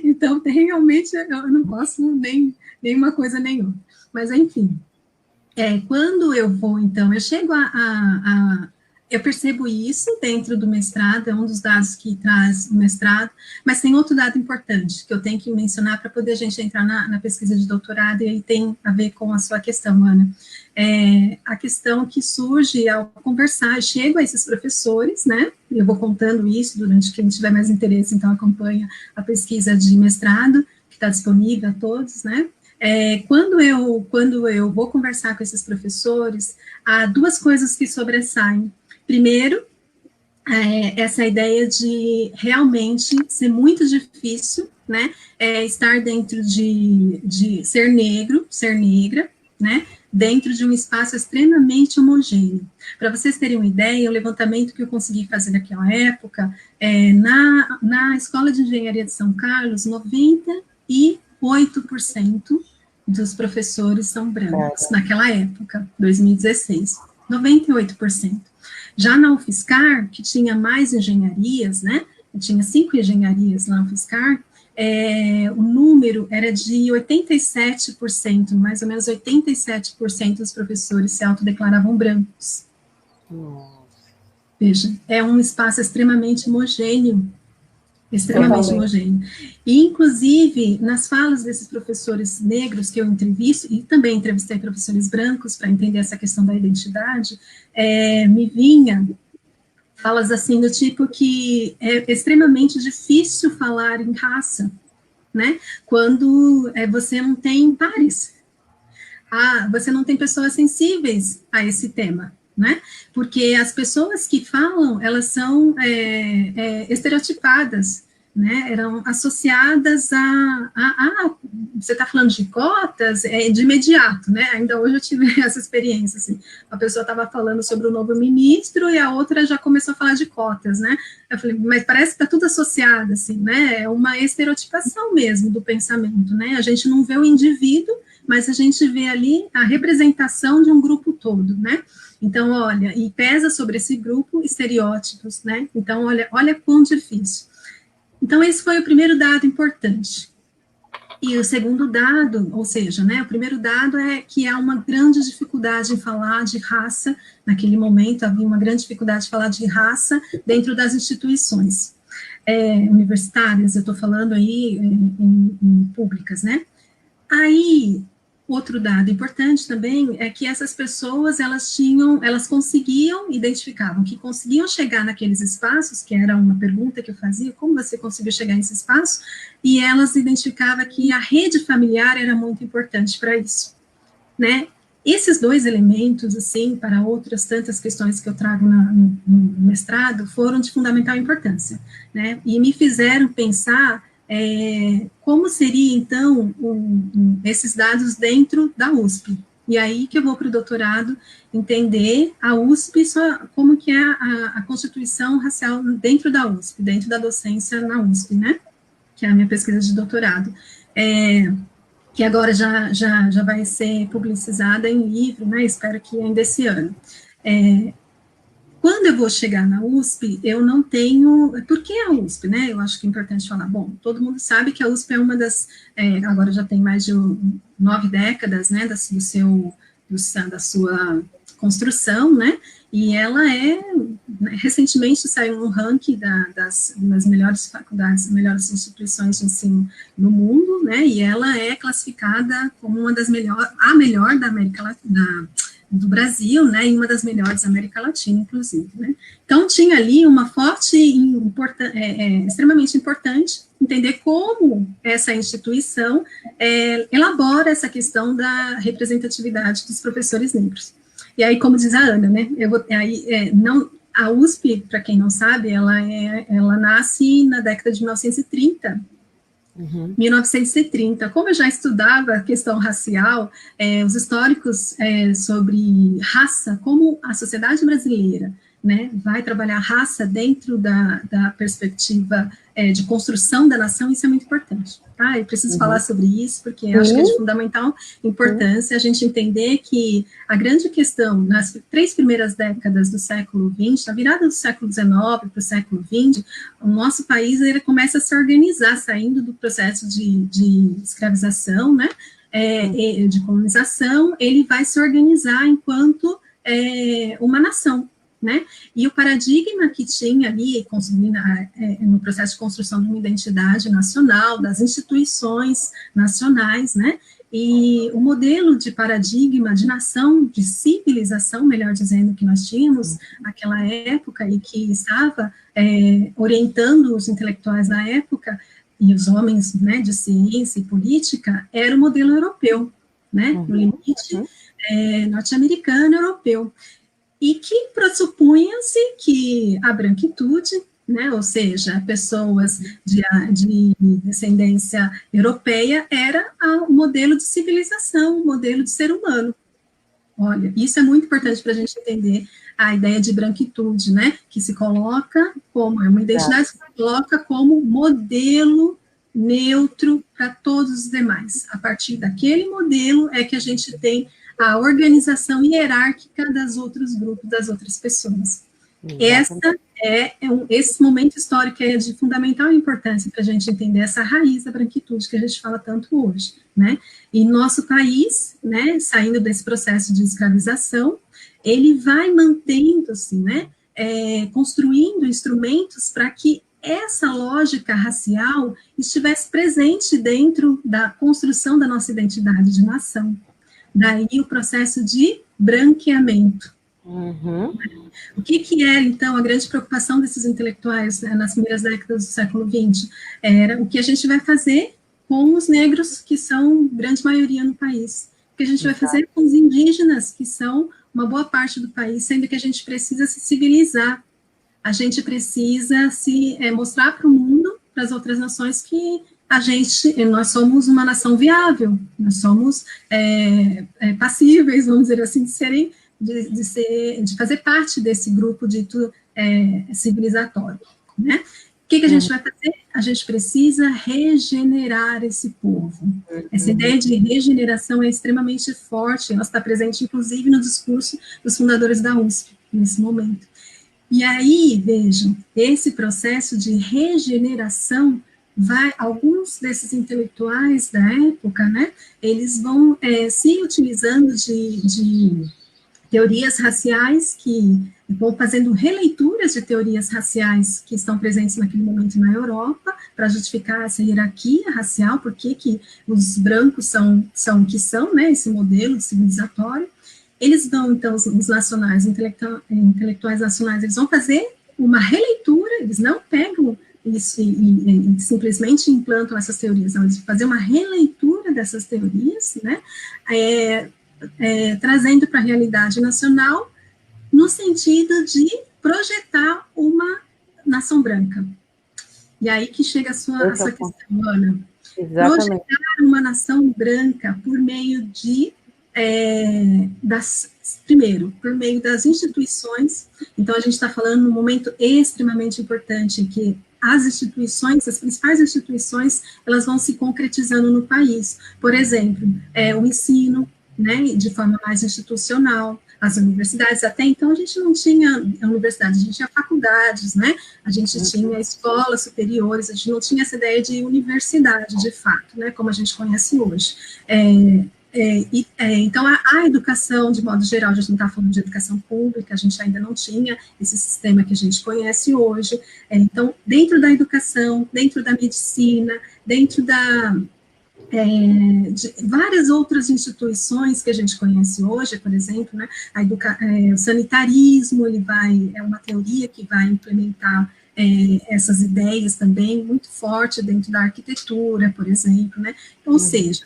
Então, realmente, eu não posso nem uma coisa nem outra. Mas, enfim, quando eu vou, então, eu chego Eu percebo isso dentro do mestrado, é um dos dados que traz o mestrado, mas tem outro dado importante que eu tenho que mencionar para poder a gente entrar na pesquisa de doutorado, e aí tem a ver com a sua questão, Ana. A questão que surge ao conversar, chego a esses professores, né, eu vou contando isso durante, quem tiver mais interesse, então acompanha a pesquisa de mestrado, que está disponível a todos, né. Quando eu vou conversar com esses professores, há duas coisas que sobressaem. Primeiro, essa ideia de realmente ser muito difícil, né, estar dentro de ser negro, ser negra, né, dentro de um espaço extremamente homogêneo. Para vocês terem uma ideia, o levantamento que eu consegui fazer naquela época, na Escola de Engenharia de São Carlos, 98% dos professores são brancos, naquela época, 2016, 98%. Já na UFSCar, que tinha mais engenharias, né, tinha 5 engenharias na UFSCar, o número era de 87%, mais ou menos 87% dos professores se autodeclaravam brancos. Veja, é um espaço extremamente homogêneo, extremamente homogêneo. E, inclusive, nas falas desses professores negros que eu entrevisto, e também entrevistei professores brancos para entender essa questão da identidade, me vinha falas assim do tipo que é extremamente difícil falar em raça, né, quando você não tem pares, você não tem pessoas sensíveis a esse tema, né, porque as pessoas que falam, elas são estereotipadas, né, eram associadas você está falando de cotas, de imediato, né, ainda hoje eu tive essa experiência, assim, a pessoa estava falando sobre o novo ministro e a outra já começou a falar de cotas, né, eu falei, mas parece que está tudo associado, assim, né, é uma estereotipação mesmo do pensamento, né, a gente não vê o indivíduo, mas a gente vê ali a representação de um grupo todo, né, então, olha, e pesa sobre esse grupo estereótipos, né, então, olha quão difícil. Então, esse foi o primeiro dado importante. E o segundo dado, ou seja, né, o primeiro dado é que há uma grande dificuldade em falar de raça, naquele momento havia uma grande dificuldade de falar de raça dentro das instituições universitárias, eu estou falando aí em públicas, né. Aí, outro dado importante também é que essas pessoas, elas conseguiam, identificavam que conseguiam chegar naqueles espaços, que era uma pergunta que eu fazia, como você conseguiu chegar nesse espaço, e elas identificavam que a rede familiar era muito importante para isso, né? Esses dois elementos, assim, para outras tantas questões que eu trago no mestrado, foram de fundamental importância, né? E me fizeram pensar como seria, então, esses dados dentro da USP. E aí que eu vou para o doutorado entender a USP, como que é a constituição racial dentro da USP, dentro da docência na USP, né? Que é a minha pesquisa de doutorado. Que agora já vai ser publicizada em livro, né? Espero que ainda esse ano. Quando eu vou chegar na USP, eu não tenho... Por que a USP, né? Eu acho que é importante falar. Bom, todo mundo sabe que a USP é uma das... agora já tem mais de 9 décadas, né? Da sua construção, né? E ela recentemente saiu um ranking das melhores faculdades, melhores instituições de ensino no mundo, né? E ela é classificada como uma das a melhor da América Latina, do Brasil, né, e uma das melhores da América Latina, inclusive, né. Então, tinha ali uma forte, extremamente importante, entender como essa instituição elabora essa questão da representatividade dos professores negros. E aí, como diz a Ana, né, a USP, para quem não sabe, ela nasce na década de 1930, 1930, como eu já estudava a questão racial, os históricos sobre raça, como a sociedade brasileira, né, vai trabalhar raça dentro da perspectiva de construção da nação, isso é muito importante, tá? Eu preciso falar sobre isso, porque acho que é de fundamental importância a gente entender que a grande questão, nas 3 primeiras décadas do século XX, na virada do século XIX para o século XX, o nosso país ele começa a se organizar, saindo do processo de escravização, né, de colonização, ele vai se organizar enquanto uma nação, né? E o paradigma que tinha ali, no processo de construção de uma identidade nacional, das instituições nacionais, né? E o modelo de paradigma de nação, de civilização, melhor dizendo, que nós tínhamos naquela época e que estava orientando os intelectuais da época e os homens, né, de ciência e política, era o modelo europeu, né? No limite norte-americano europeu. E que pressupunha-se que a branquitude, né, ou seja, pessoas de descendência europeia, era o modelo de civilização, o modelo de ser humano. Olha, isso é muito importante para a gente entender a ideia de branquitude, né, que se coloca como, é uma identidade que se coloca como modelo neutro para todos os demais. A partir daquele modelo é que a gente tem a organização hierárquica dos outros grupos, das outras pessoas. Esse momento histórico é de fundamental importância para a gente entender essa raiz da branquitude que a gente fala tanto hoje, né? E nosso país, né, saindo desse processo de escravização, ele vai mantendo-se, né, construindo instrumentos para que essa lógica racial estivesse presente dentro da construção da nossa identidade de nação. Daí o processo de branqueamento. O que era, então, a grande preocupação desses intelectuais, né, nas primeiras décadas do século XX? Era o que a gente vai fazer com os negros, que são grande maioria no país. O que a gente vai fazer com os indígenas, que são uma boa parte do país, sendo que a gente precisa se civilizar. A gente precisa se mostrar para o mundo, para as outras nações, que nós somos uma nação viável, nós somos passíveis, vamos dizer assim, de fazer parte desse grupo dito civilizatório, né? O que a gente vai fazer? A gente precisa regenerar esse povo. Essa ideia de regeneração é extremamente forte, ela está presente, inclusive, no discurso dos fundadores da USP, nesse momento. E aí, vejam, esse processo de regeneração alguns desses intelectuais da época, né, eles vão se utilizando de teorias raciais, que vão fazendo releituras de teorias raciais que estão presentes naquele momento na Europa, para justificar essa hierarquia racial, por que os brancos são o que são, né, esse modelo civilizatório. Eles vão, então, os nacionais, intelectuais nacionais, eles vão fazer uma releitura, eles não pegam isso e simplesmente implantam essas teorias, não, eles vão fazer uma releitura dessas teorias, né, trazendo para a realidade nacional, no sentido de projetar uma nação branca. E aí que chega a sua questão, Ana. Exatamente. Projetar uma nação branca por meio de primeiro, por meio das instituições. Então, a gente está falando num momento extremamente importante, que as instituições, as principais instituições, elas vão se concretizando no país. Por exemplo, o ensino, né, de forma mais institucional, as universidades. Até então, a gente não tinha universidades, a gente tinha faculdades, né, a gente tinha escolas superiores, a gente não tinha essa ideia de universidade, de fato, né, como a gente conhece hoje. Então, a educação, de modo geral, a gente não está falando de educação pública, a gente ainda não tinha esse sistema que a gente conhece hoje. Então, dentro da educação, dentro da medicina, dentro de várias outras instituições que a gente conhece hoje, por exemplo, né, o sanitarismo, é uma teoria que vai implementar essas ideias também, muito forte dentro da arquitetura, por exemplo, né, ou seja,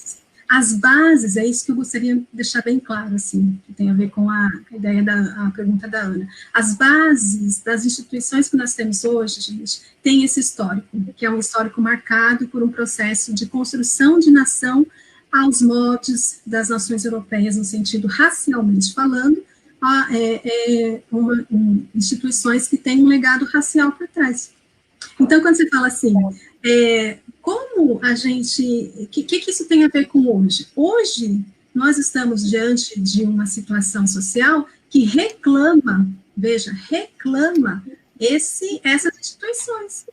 as bases, é isso que eu gostaria de deixar bem claro, assim, que tem a ver com a ideia da pergunta da Ana. As bases das instituições que nós temos hoje, gente, tem esse histórico, que é um histórico marcado por um processo de construção de nação aos moldes das nações europeias, no sentido racialmente falando, instituições que têm um legado racial por trás. Então, quando você fala assim, como a gente... O que isso tem a ver com hoje? Hoje, nós estamos diante de uma situação social que reclama, veja, reclama essas instituições.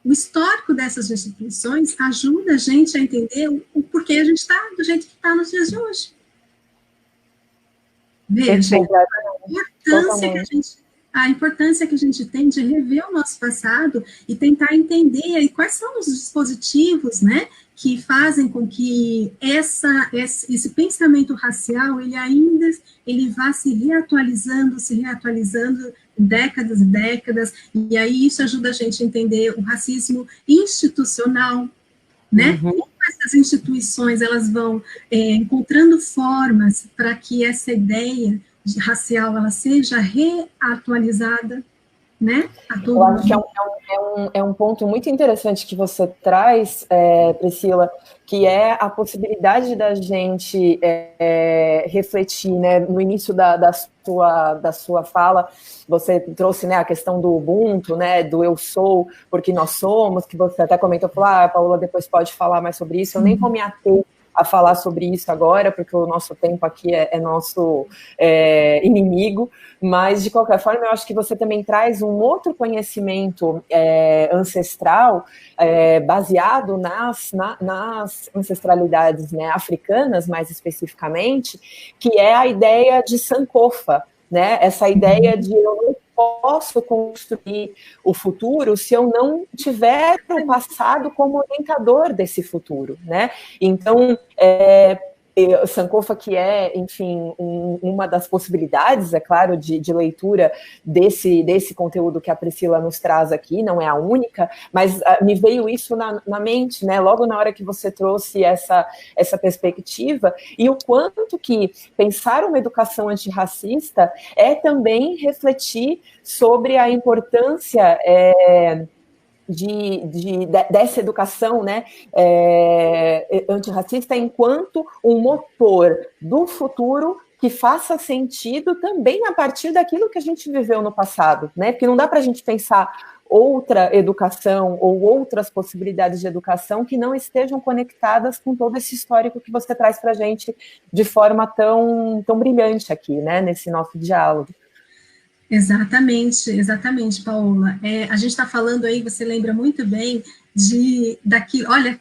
O histórico dessas instituições ajuda a gente a entender o porquê a gente está do jeito que está nos dias de hoje. Veja, a importância que a gente a importância que a gente tem de rever o nosso passado e tentar entender aí quais são os dispositivos, né, que fazem com que esse pensamento racial, ele vá se reatualizando décadas e décadas, e aí isso ajuda a gente a entender o racismo institucional, né? Como essas instituições, elas vão encontrando formas para que essa ideia racial, ela seja reatualizada, né? Eu acho que é um ponto muito interessante que você traz, Priscila, que é a possibilidade da gente refletir, né? No início da sua fala, você trouxe, né, a questão do Ubuntu, né, do eu sou, porque nós somos, que você até comentou, falou, a Paola depois pode falar mais sobre isso, eu nem vou me ater a falar sobre isso agora, porque o nosso tempo aqui é nosso inimigo, mas, de qualquer forma, eu acho que você também traz um outro conhecimento ancestral, baseado nas ancestralidades, né, africanas, mais especificamente, que é a ideia de Sankofa, né, essa ideia de eu não posso construir o futuro se eu não tiver o passado como orientador desse futuro, né? Então, Sankofa, que é, enfim, uma das possibilidades, é claro, de leitura desse conteúdo que a Priscila nos traz aqui, não é a única, mas me veio isso na mente, né? Logo na hora que você trouxe essa perspectiva, e o quanto que pensar uma educação antirracista é também refletir sobre a importância dessa educação, né, antirracista enquanto um motor do futuro que faça sentido também a partir daquilo que a gente viveu no passado, né? Porque não dá para a gente pensar outra educação ou outras possibilidades de educação que não estejam conectadas com todo esse histórico que você traz para a gente de forma tão brilhante aqui, né, nesse nosso diálogo. Exatamente, Paola. A gente está falando aí, você lembra muito bem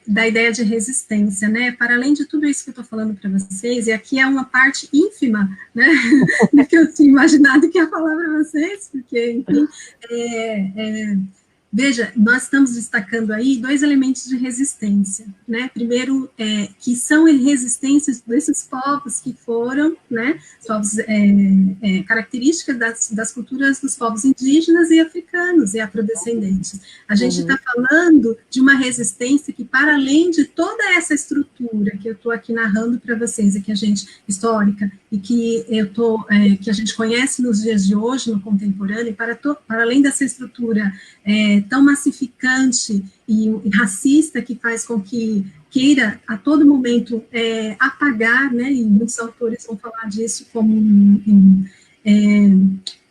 da ideia de resistência, né? Para além de tudo isso que eu estou falando para vocês, e aqui é uma parte ínfima, né? do que eu tinha imaginado que ia falar para vocês, porque, enfim, veja, nós estamos destacando aí 2 elementos de resistência, né? Primeiro, que são resistências desses povos que foram, né? Povos, características das culturas dos povos indígenas e africanos e afrodescendentes. A gente está falando de uma resistência que, para além de toda essa estrutura que eu estou aqui narrando para vocês, e que a gente, histórica, e que que a gente conhece nos dias de hoje, no contemporâneo, e para além dessa estrutura tão massificante e racista que faz com que queira a todo momento apagar, né, e muitos autores vão falar disso como um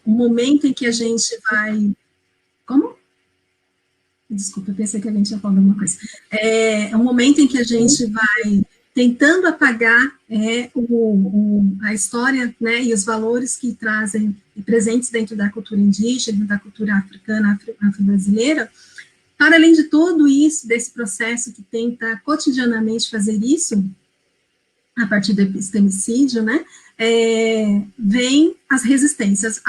momento em que a gente vai... Como? Desculpa, eu pensei que a gente ia falar alguma coisa. É um momento em que a gente vai tentando apagar a história, né, e os valores que trazem presentes dentro da cultura indígena, da cultura africana, afro-brasileira. Para além de tudo isso, desse processo que tenta cotidianamente fazer isso, a partir do epistemicídio, né, vem as resistências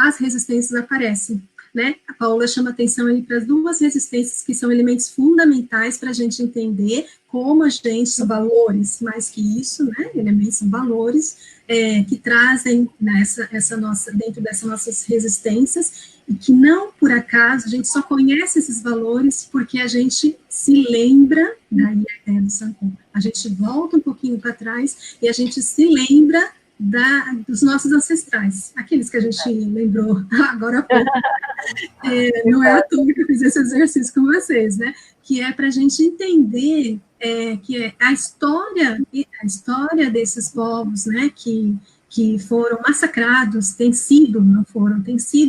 aparecem, né? A Paola chama atenção para as 2 resistências que são elementos fundamentais para a gente entender como a gente, são valores, mais que isso, né? Elementos são valores que trazem dentro dessas nossas resistências, e que não por acaso a gente só conhece esses valores porque a gente se lembra, daí a ideia do Sankofa, a gente volta um pouquinho para trás e a gente se lembra dos nossos ancestrais, aqueles que a gente lembrou agora há pouco. Não é à toa que eu fiz esse exercício com vocês, né? Que é para a gente entender que a história desses povos, né? Que foram massacrados, têm sido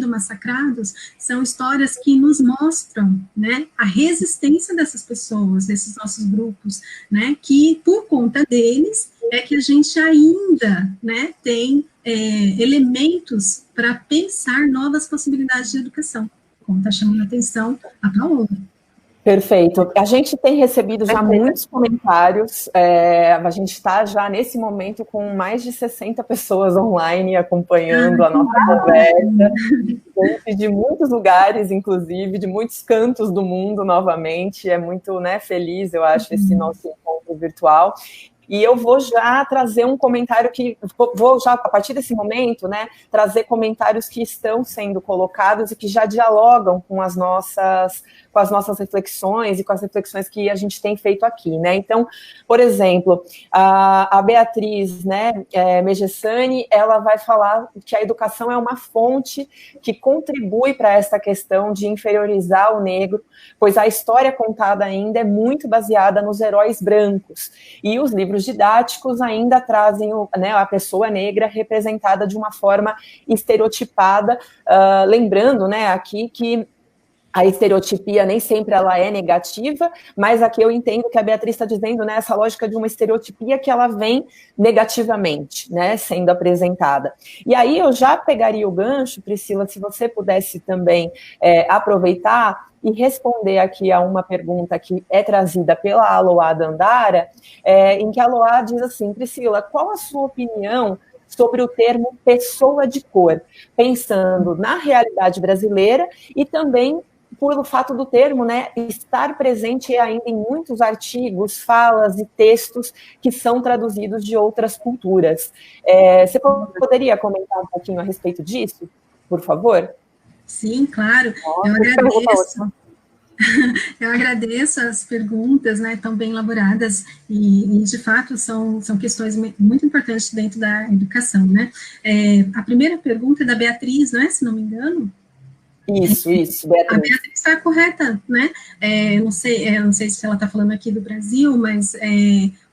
massacrados, são histórias que nos mostram, né, a resistência dessas pessoas, desses nossos grupos, né, que por conta deles é que a gente ainda, né, tem elementos para pensar novas possibilidades de educação, como está chamando a atenção a Paola. Perfeito. A gente tem recebido já muitos comentários, a gente está já nesse momento com mais de 60 pessoas online acompanhando a nossa conversa, gente de muitos lugares, inclusive, de muitos cantos do mundo novamente, é muito, né, feliz, eu acho, esse nosso encontro virtual. E eu vou já trazer um comentário vou já, a partir desse momento, né, trazer comentários que estão sendo colocados e que já dialogam com as nossas reflexões e com as reflexões que a gente tem feito aqui, né? Então, por exemplo, a Beatriz, né, Megessani, ela vai falar que a educação é uma fonte que contribui para essa questão de inferiorizar o negro, pois a história contada ainda é muito baseada nos heróis brancos, e os livros didáticos ainda trazem a pessoa negra representada de uma forma estereotipada, lembrando, né, aqui que a estereotipia nem sempre ela é negativa, mas aqui eu entendo que a Beatriz está dizendo, né, essa lógica de uma estereotipia que ela vem negativamente, né, sendo apresentada. E aí eu já pegaria o gancho, Priscila, se você pudesse também aproveitar e responder aqui a uma pergunta que é trazida pela Aloá Dandara, em que a Aloá diz assim: Priscila, qual a sua opinião sobre o termo pessoa de cor, pensando na realidade brasileira e também pelo fato do termo, né, estar presente ainda em muitos artigos, falas e textos que são traduzidos de outras culturas. Você poderia comentar um pouquinho a respeito disso, por favor? Sim, claro. Eu agradeço. Eu agradeço as perguntas, né, tão bem elaboradas e de fato são questões muito importantes dentro da educação, né. A primeira pergunta é da Beatriz, não é, se não me engano? Isso, Beatriz. A Beatriz está correta, né? Não sei se ela está falando aqui do Brasil, mas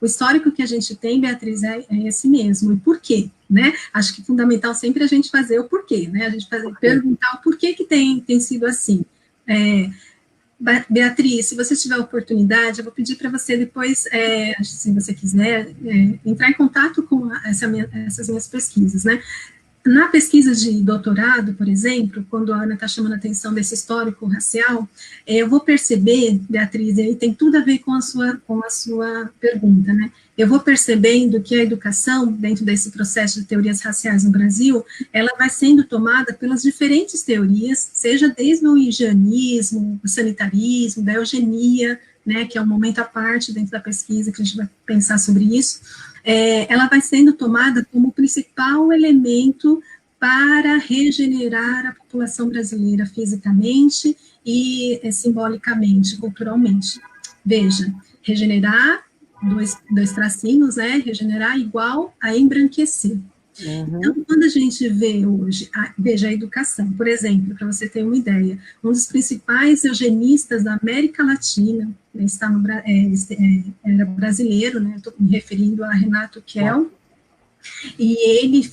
o histórico que a gente tem, Beatriz, é esse mesmo. E por quê? Né? Acho que é fundamental sempre a gente fazer o porquê, né? A gente perguntar o porquê que tem sido assim. Beatriz, se você tiver oportunidade, eu vou pedir para você depois, se você quiser, entrar em contato com essas minhas pesquisas, né? Na pesquisa de doutorado, por exemplo, quando a Ana está chamando a atenção desse histórico racial, eu vou perceber, Beatriz, e aí tem tudo a ver com a sua pergunta, né? Eu vou percebendo que a educação, dentro desse processo de teorias raciais no Brasil, ela vai sendo tomada pelas diferentes teorias, seja desde o higienismo, o sanitarismo, da eugenia, né, que é um momento à parte dentro da pesquisa, que a gente vai pensar sobre isso, ela vai sendo tomada como principal elemento para regenerar a população brasileira fisicamente e simbolicamente, culturalmente. Veja, regenerar, dois tracinhos, né, regenerar igual a embranquecer. Uhum. Então, quando a gente vê hoje, veja a educação, por exemplo, para você ter uma ideia, um dos principais eugenistas da América Latina, era brasileiro, né, estou me referindo a Renato Kell, e ele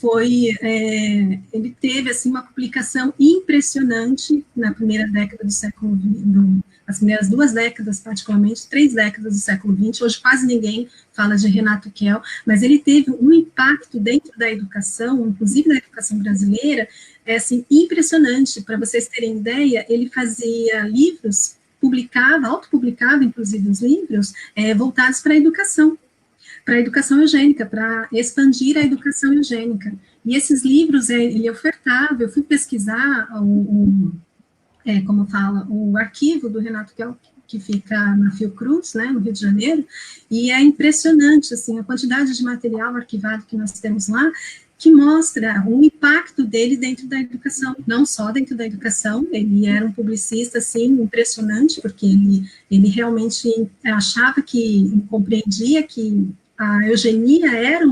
teve, assim, uma publicação impressionante na primeira década do século XX, as primeiras 2 décadas, particularmente, 3 décadas do século XX, hoje quase ninguém fala de Renato Kell, mas ele teve um impacto dentro da educação, inclusive da educação brasileira, assim, impressionante. Para vocês terem ideia, ele fazia livros, autopublicava, inclusive, os livros, voltados para a educação eugênica, para expandir a educação eugênica. E esses livros, ele ofertava, eu fui pesquisar como fala, o arquivo do Renato Kell, que fica na Fiocruz, né, no Rio de Janeiro, e é impressionante, assim, a quantidade de material arquivado que nós temos lá, que mostra o impacto dele dentro da educação, não só dentro da educação, ele era um publicista, assim, impressionante, porque ele realmente achava compreendia que a eugenia era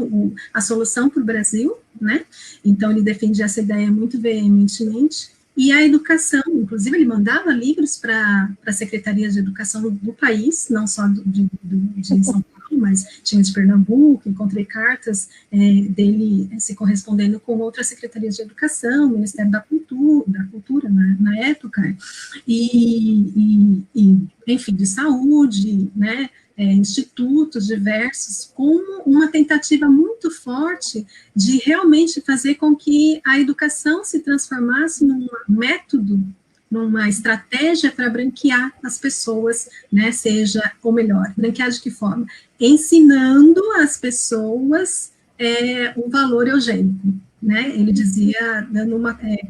a solução para o Brasil, né, então ele defendia essa ideia muito veementemente. E a educação, inclusive ele mandava livros para secretarias de educação do país, não só de São Paulo, mas tinha de Pernambuco, encontrei cartas dele se correspondendo com outras secretarias de educação, Ministério da Cultura na época, e enfim, de saúde, né, institutos diversos, com uma tentativa muito forte de realmente fazer com que a educação se transformasse num método numa estratégia para branquear as pessoas, né, seja, ou melhor, branquear de que forma? Ensinando as pessoas o valor eugênico, né, ele dizia,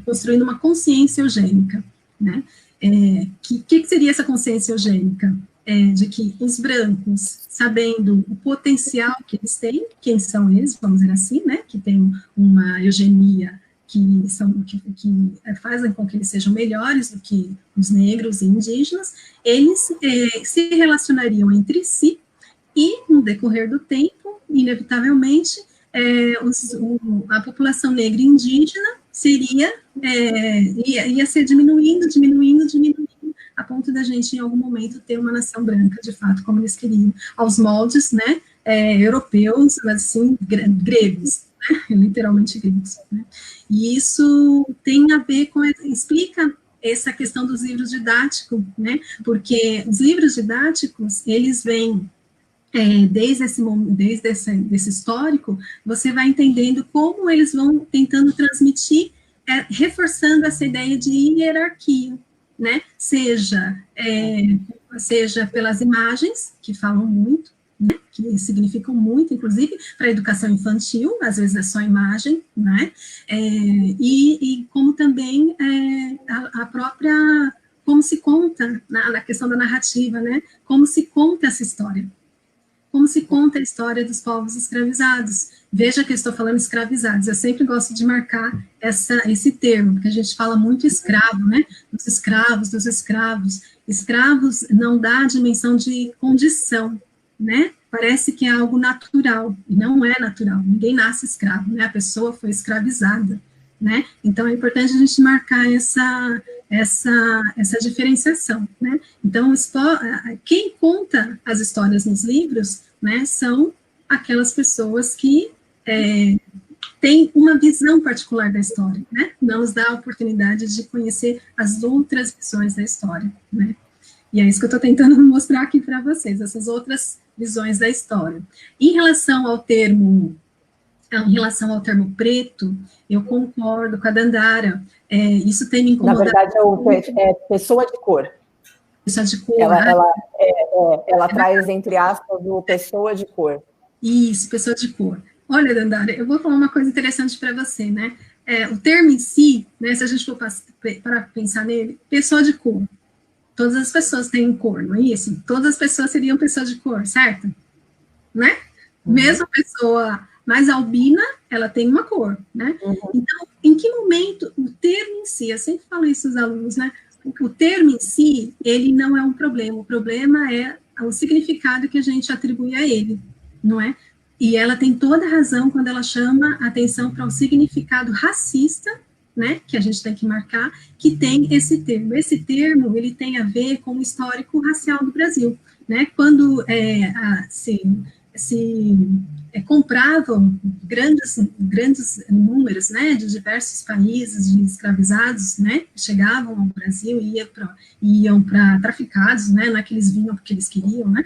construindo uma consciência eugênica, né, que seria essa consciência eugênica? De que os brancos, sabendo o potencial que eles têm, quem são eles, vamos dizer assim, né, que tem uma eugenia que fazem com que eles sejam melhores do que os negros e indígenas, eles se relacionariam entre si e, no decorrer do tempo, inevitavelmente, a população negra e indígena ia ser diminuindo, a ponto da gente, em algum momento, ter uma nação branca, de fato, como eles queriam, aos moldes, né, europeus, assim, gregos, né, literalmente gregos, né. E isso tem a ver com, explica essa questão dos livros didáticos, né, porque os livros didáticos, eles vêm desde esse histórico, você vai entendendo como eles vão tentando transmitir, reforçando essa ideia de hierarquia, né? Seja pelas imagens, que falam muito, né? Que significam muito, inclusive, para a educação infantil, às vezes é só imagem, né? E como também a própria, como se conta, na questão da narrativa, né? Como se conta essa história. Como se conta a história dos povos escravizados. Veja que eu estou falando escravizados, eu sempre gosto de marcar esse termo, porque a gente fala muito escravo, né, dos escravos. Escravos não dá a dimensão de condição, né, parece que é algo natural, e não é natural, ninguém nasce escravo, né, a pessoa foi escravizada, né, então é importante a gente marcar essa diferenciação, né, então quem conta as histórias nos livros, né, são aquelas pessoas que têm uma visão particular da história, né, não nos dá a oportunidade de conhecer as outras visões da história, né, e é isso que eu estou tentando mostrar aqui para vocês, essas outras visões da história. Em relação ao termo preto, eu concordo com a Dandara, isso tem me incomodado. Na verdade, é pessoa de cor. Pessoa de cor. Ela traz, entre aspas, o pessoa de cor. Isso, pessoa de cor. Olha, Dandara, eu vou falar uma coisa interessante para você, né? O termo em si, né, se a gente for para pensar nele, pessoa de cor. Todas as pessoas têm cor, não é isso? Todas as pessoas seriam pessoas de cor, certo? Né? Mesmo a pessoa mais albina, ela tem uma cor, né? Então, em que momento o termo em si, eu sempre falo isso aos alunos, né? O termo em si, ele não é um problema, o problema é o significado que a gente atribui a ele, não é? E ela tem toda a razão quando ela chama a atenção para o significado racista, né, que a gente tem que marcar, que tem esse termo. Esse termo, ele tem a ver com o histórico racial do Brasil, né? Quando compravam grandes números, né, de diversos países de escravizados, né, chegavam ao Brasil e iam para traficados, né, não é que eles vinham porque eles queriam, né,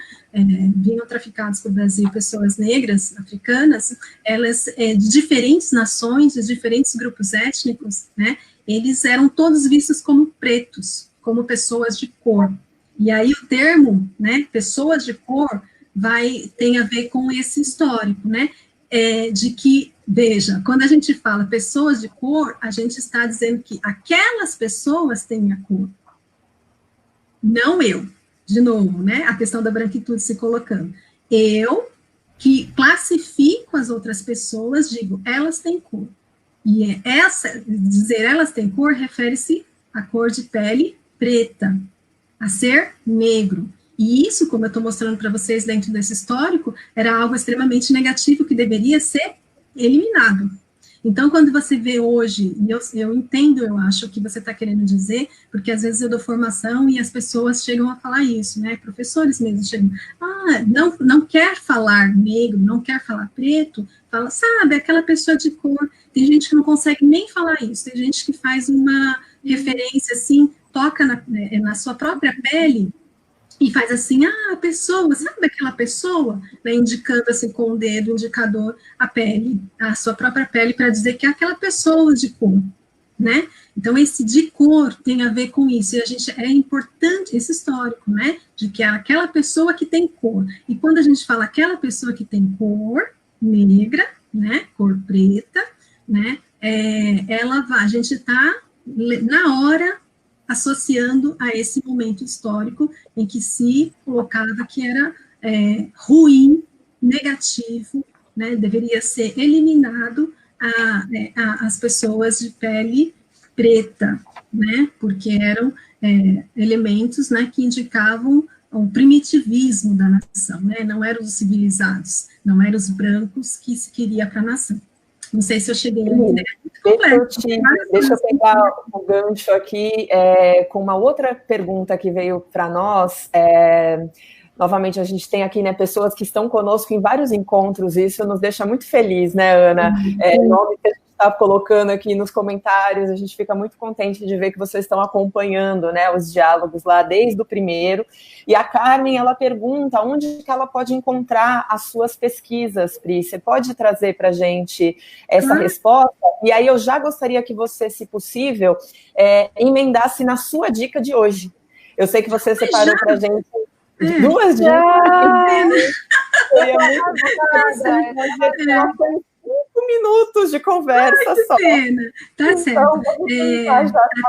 vinham traficados para o Brasil, pessoas negras, africanas, elas de diferentes nações, de diferentes grupos étnicos, né, eles eram todos vistos como pretos, como pessoas de cor. E aí o termo, né, pessoas de cor, tem a ver com esse histórico, né, de que, veja, quando a gente fala pessoas de cor, a gente está dizendo que aquelas pessoas têm a cor, não eu, de novo, né, a questão da branquitude se colocando, eu, que classifico as outras pessoas, digo, elas têm cor, e dizer elas têm cor, refere-se à cor de pele preta, a ser negro. E isso, como eu estou mostrando para vocês dentro desse histórico, era algo extremamente negativo que deveria ser eliminado. Então, quando você vê hoje, e eu entendo, eu acho, o que você está querendo dizer, porque às vezes eu dou formação e as pessoas chegam a falar isso, né? Professores mesmo chegam, não quer falar negro, não quer falar preto, fala, sabe, aquela pessoa de cor. Tem gente que não consegue nem falar isso, tem gente que faz uma referência assim, toca na sua própria pele, e faz assim, a pessoa, sabe aquela pessoa? Né, indicando assim com o dedo, indicador, a pele, a sua própria pele, para dizer que é aquela pessoa de cor. né? Então, esse de cor tem a ver com isso, e a gente, é importante esse histórico, né, de que é aquela pessoa que tem cor, e quando a gente fala aquela pessoa que tem cor negra, né, cor preta, né, a gente está, na hora, associando a esse momento histórico em que se colocava que era ruim, negativo, né, deveria ser eliminado as pessoas de pele preta, né, porque eram elementos, né, que indicavam o primitivismo da nação, né, não eram os civilizados, não eram os brancos que se queria para a nação. Não sei se eu cheguei a dizer. Deixa eu pegar o gancho aqui com uma outra pergunta que veio para nós. Novamente, a gente tem aqui, né, pessoas que estão conosco em vários encontros, e isso nos deixa muito feliz, né, Ana? Nome que a gente está colocando aqui nos comentários, a gente fica muito contente de ver que vocês estão acompanhando, né, os diálogos lá desde o primeiro. E a Carmen, ela pergunta onde que ela pode encontrar as suas pesquisas, Pri. Você pode trazer para a gente essa resposta? E aí eu já gostaria que você, se possível, emendasse na sua dica de hoje. Eu sei que você separou para a gente 2 dicas. Foi 5 minutos de conversa. Que pena. Tá certo. A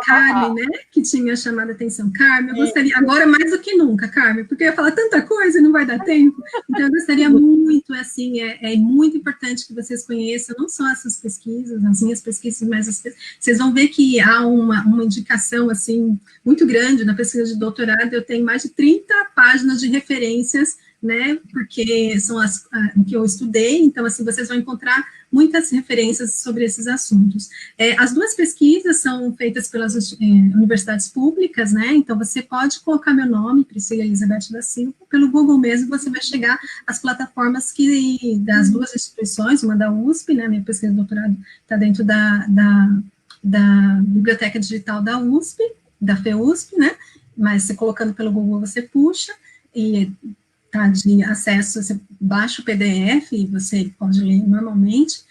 Carmen, né, que tinha chamado a atenção. Carmen, eu gostaria, agora mais do que nunca, Carmen, porque eu ia falar tanta coisa e não vai dar tempo. Então, eu gostaria muito, assim, é muito importante que vocês conheçam não só essas pesquisas, as minhas pesquisas, mas vocês vão ver que há uma indicação, assim, muito grande na pesquisa de doutorado. Eu tenho mais de 30 páginas de referências, né, porque são as que eu estudei, então, assim, vocês vão encontrar muitas referências sobre esses assuntos. As 2 pesquisas são feitas pelas universidades públicas, né, então você pode colocar meu nome, Priscila Elizabeth da Silva, pelo Google mesmo, você vai chegar às plataformas das 2 instituições, uma da USP, né, minha pesquisa de doutorado está dentro da Biblioteca Digital da USP, da FEUSP, né, mas você colocando pelo Google você puxa, e tá de acesso, você baixa o PDF e você pode ler normalmente,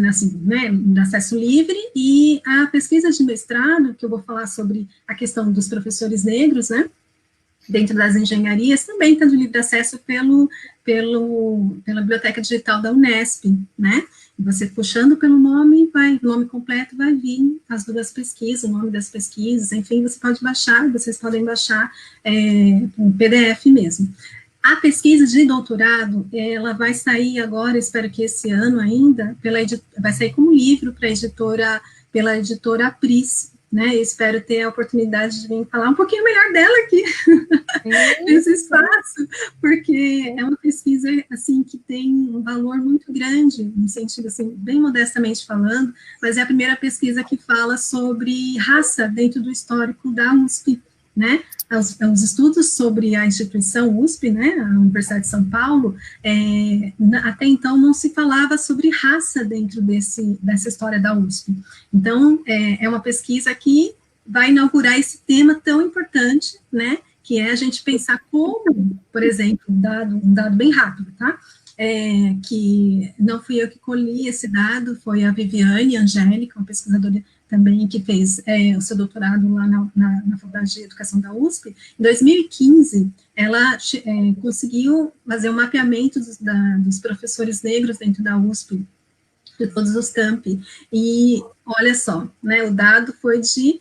assim, né, de acesso livre. E a pesquisa de mestrado, que eu vou falar sobre a questão dos professores negros, né, dentro das engenharias, também está de livre acesso pela Biblioteca Digital da Unesp, né, e você puxando pelo nome, o nome completo vai vir as 2 pesquisas, o nome das pesquisas, enfim, você pode baixar, vocês podem baixar um PDF mesmo. A pesquisa de doutorado, ela vai sair agora, espero que esse ano ainda, vai sair como livro pela editora Pris, né, eu espero ter a oportunidade de vir falar um pouquinho melhor dela aqui, nesse espaço, porque é uma pesquisa, assim, que tem um valor muito grande, no sentido, assim, bem modestamente falando, mas é a primeira pesquisa que fala sobre raça dentro do histórico da USP, né, os estudos sobre a instituição USP, né, a Universidade de São Paulo, até então não se falava sobre raça dentro dessa história da USP. Então, é uma pesquisa que vai inaugurar esse tema tão importante, né, que é a gente pensar como, por exemplo, um dado bem rápido, tá? Que não fui eu que colhi esse dado, foi a Viviane Angélica, uma pesquisadora também que fez o seu doutorado lá na Faculdade de Educação da USP. Em 2015, ela conseguiu fazer um mapeamento dos professores negros dentro da USP, de todos os campi, e olha só, né, o dado foi de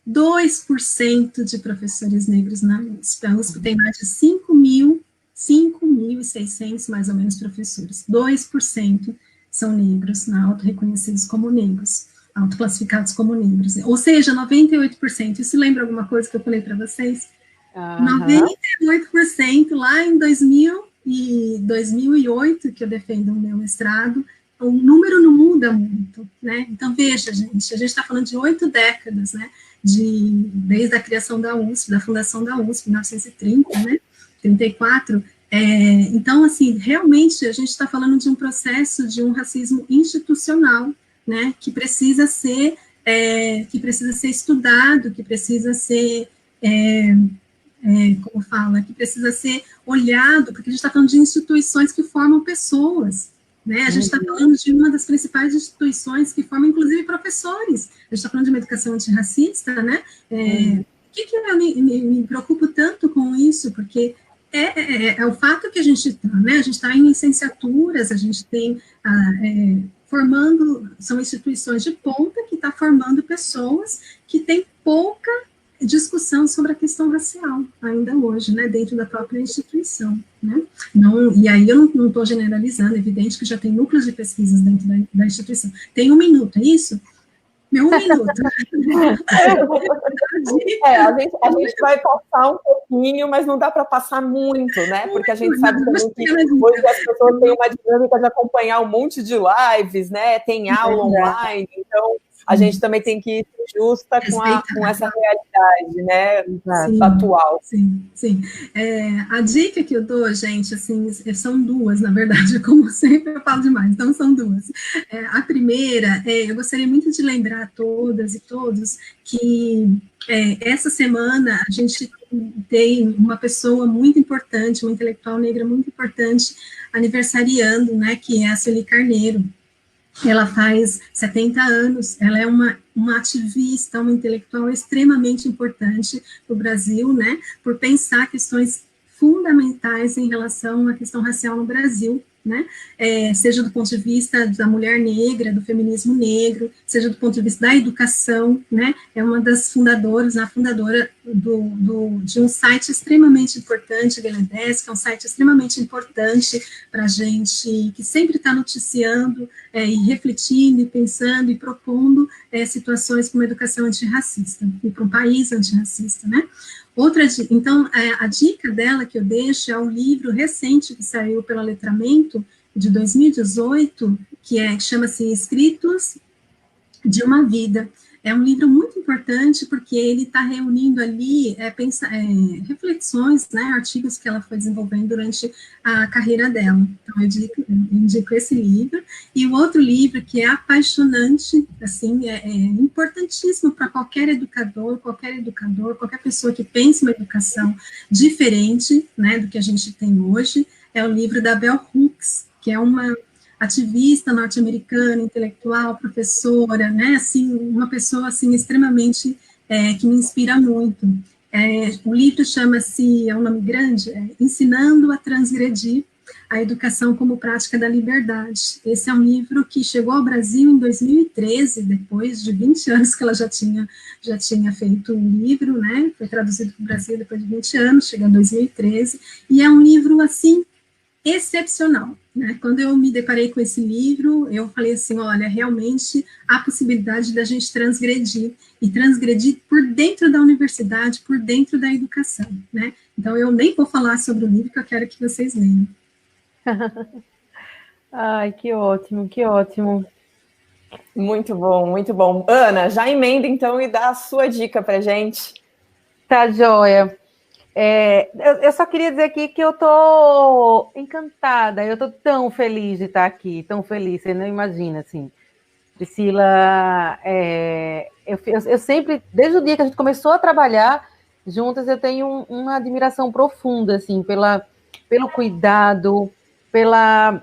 2% de professores negros na USP. A USP tem mais de 5.600, mais ou menos, professores. 2% são negros, auto-reconhecidos como negros, autoclassificados como negros. Ou seja, 98%. Isso lembra alguma coisa que eu falei para vocês? 98% lá em 2008, que eu defendo o meu mestrado, o número não muda muito, né? Então, veja, gente, a gente está falando de 8 décadas, né? Desde a criação da USP, da fundação da USP, 1930, né? 34. Então, assim, realmente a gente está falando de um processo de um racismo institucional, né? Que precisa ser estudado, que precisa ser que precisa ser olhado, porque a gente está falando de instituições que formam pessoas, né? A gente está falando de uma das principais instituições que formam, inclusive, professores. A gente está falando de uma educação antirracista, né? Por que eu me preocupo tanto com isso? Porque é o fato que a gente está, né? A gente está em licenciaturas, a gente tem formando, são instituições de ponta que está formando pessoas que têm pouca discussão sobre a questão racial, ainda hoje, né, dentro da própria instituição, né, não, e aí eu não estou generalizando, é evidente que já tem núcleos de pesquisas dentro da instituição. Tem 1 minuto, é isso? Meu 1 minuto. A gente vai passar um pouquinho, mas não dá para passar muito, né? Porque a gente sabe também que hoje as pessoas têm uma dinâmica de acompanhar um monte de lives, né? Tem aula online, então a gente também tem que ir justa com essa realidade, né, atual. Sim. A dica que eu dou, gente, assim, são duas, na verdade, como sempre eu falo demais, então são duas. A primeira, eu gostaria muito de lembrar a todas e todos que essa semana a gente tem uma pessoa muito importante, uma intelectual negra muito importante, aniversariando, né, que é a Sueli Carneiro. Ela faz 70 anos, ela é uma ativista, uma intelectual extremamente importante no Brasil, né, por pensar questões fundamentais em relação à questão racial no Brasil, né, seja do ponto de vista da mulher negra, do feminismo negro, seja do ponto de vista da educação, né, é uma das fundadoras, a fundadora de um site extremamente importante, Guenedes, que é um site extremamente importante para a gente, que sempre está noticiando e refletindo, e pensando, e propondo situações para uma educação antirracista, e para um país antirracista, né. Então, a dica dela que eu deixo é um livro recente que saiu pela Letramento, de 2018, que chama-se Escritos de uma Vida. É um livro muito importante porque ele está reunindo ali reflexões, né, artigos que ela foi desenvolvendo durante a carreira dela. Então, eu indico esse livro. E o outro livro, que é apaixonante, assim, é importantíssimo para qualquer educador, qualquer pessoa que pense uma educação diferente, né, do que a gente tem hoje, é o livro da Bell Hooks, que é uma ativista norte-americana, intelectual, professora, né, assim, uma pessoa, assim, extremamente, que me inspira muito. O livro chama-se, é um nome grande, Ensinando a Transgredir, a Educação como Prática da Liberdade. Esse é um livro que chegou ao Brasil em 2013, depois de 20 anos que ela já tinha feito o livro, né, foi traduzido para o Brasil depois de 20 anos, chega em 2013, e é um livro, assim, excepcional, né? Quando eu me deparei com esse livro, eu falei assim, olha, realmente há possibilidade da gente transgredir, e transgredir por dentro da universidade, por dentro da educação, né? Então, eu nem vou falar sobre o livro, que eu quero que vocês leiam. Ai, que ótimo, que ótimo. Muito bom, muito bom. Ana, já emenda, então, e dá a sua dica para gente. Tá, joia. Eu só queria dizer aqui que eu estou encantada, eu estou tão feliz de estar aqui, tão feliz, você não imagina, assim. Priscila, eu sempre, desde o dia que a gente começou a trabalhar juntas, eu tenho uma admiração profunda, assim, pelo cuidado, pela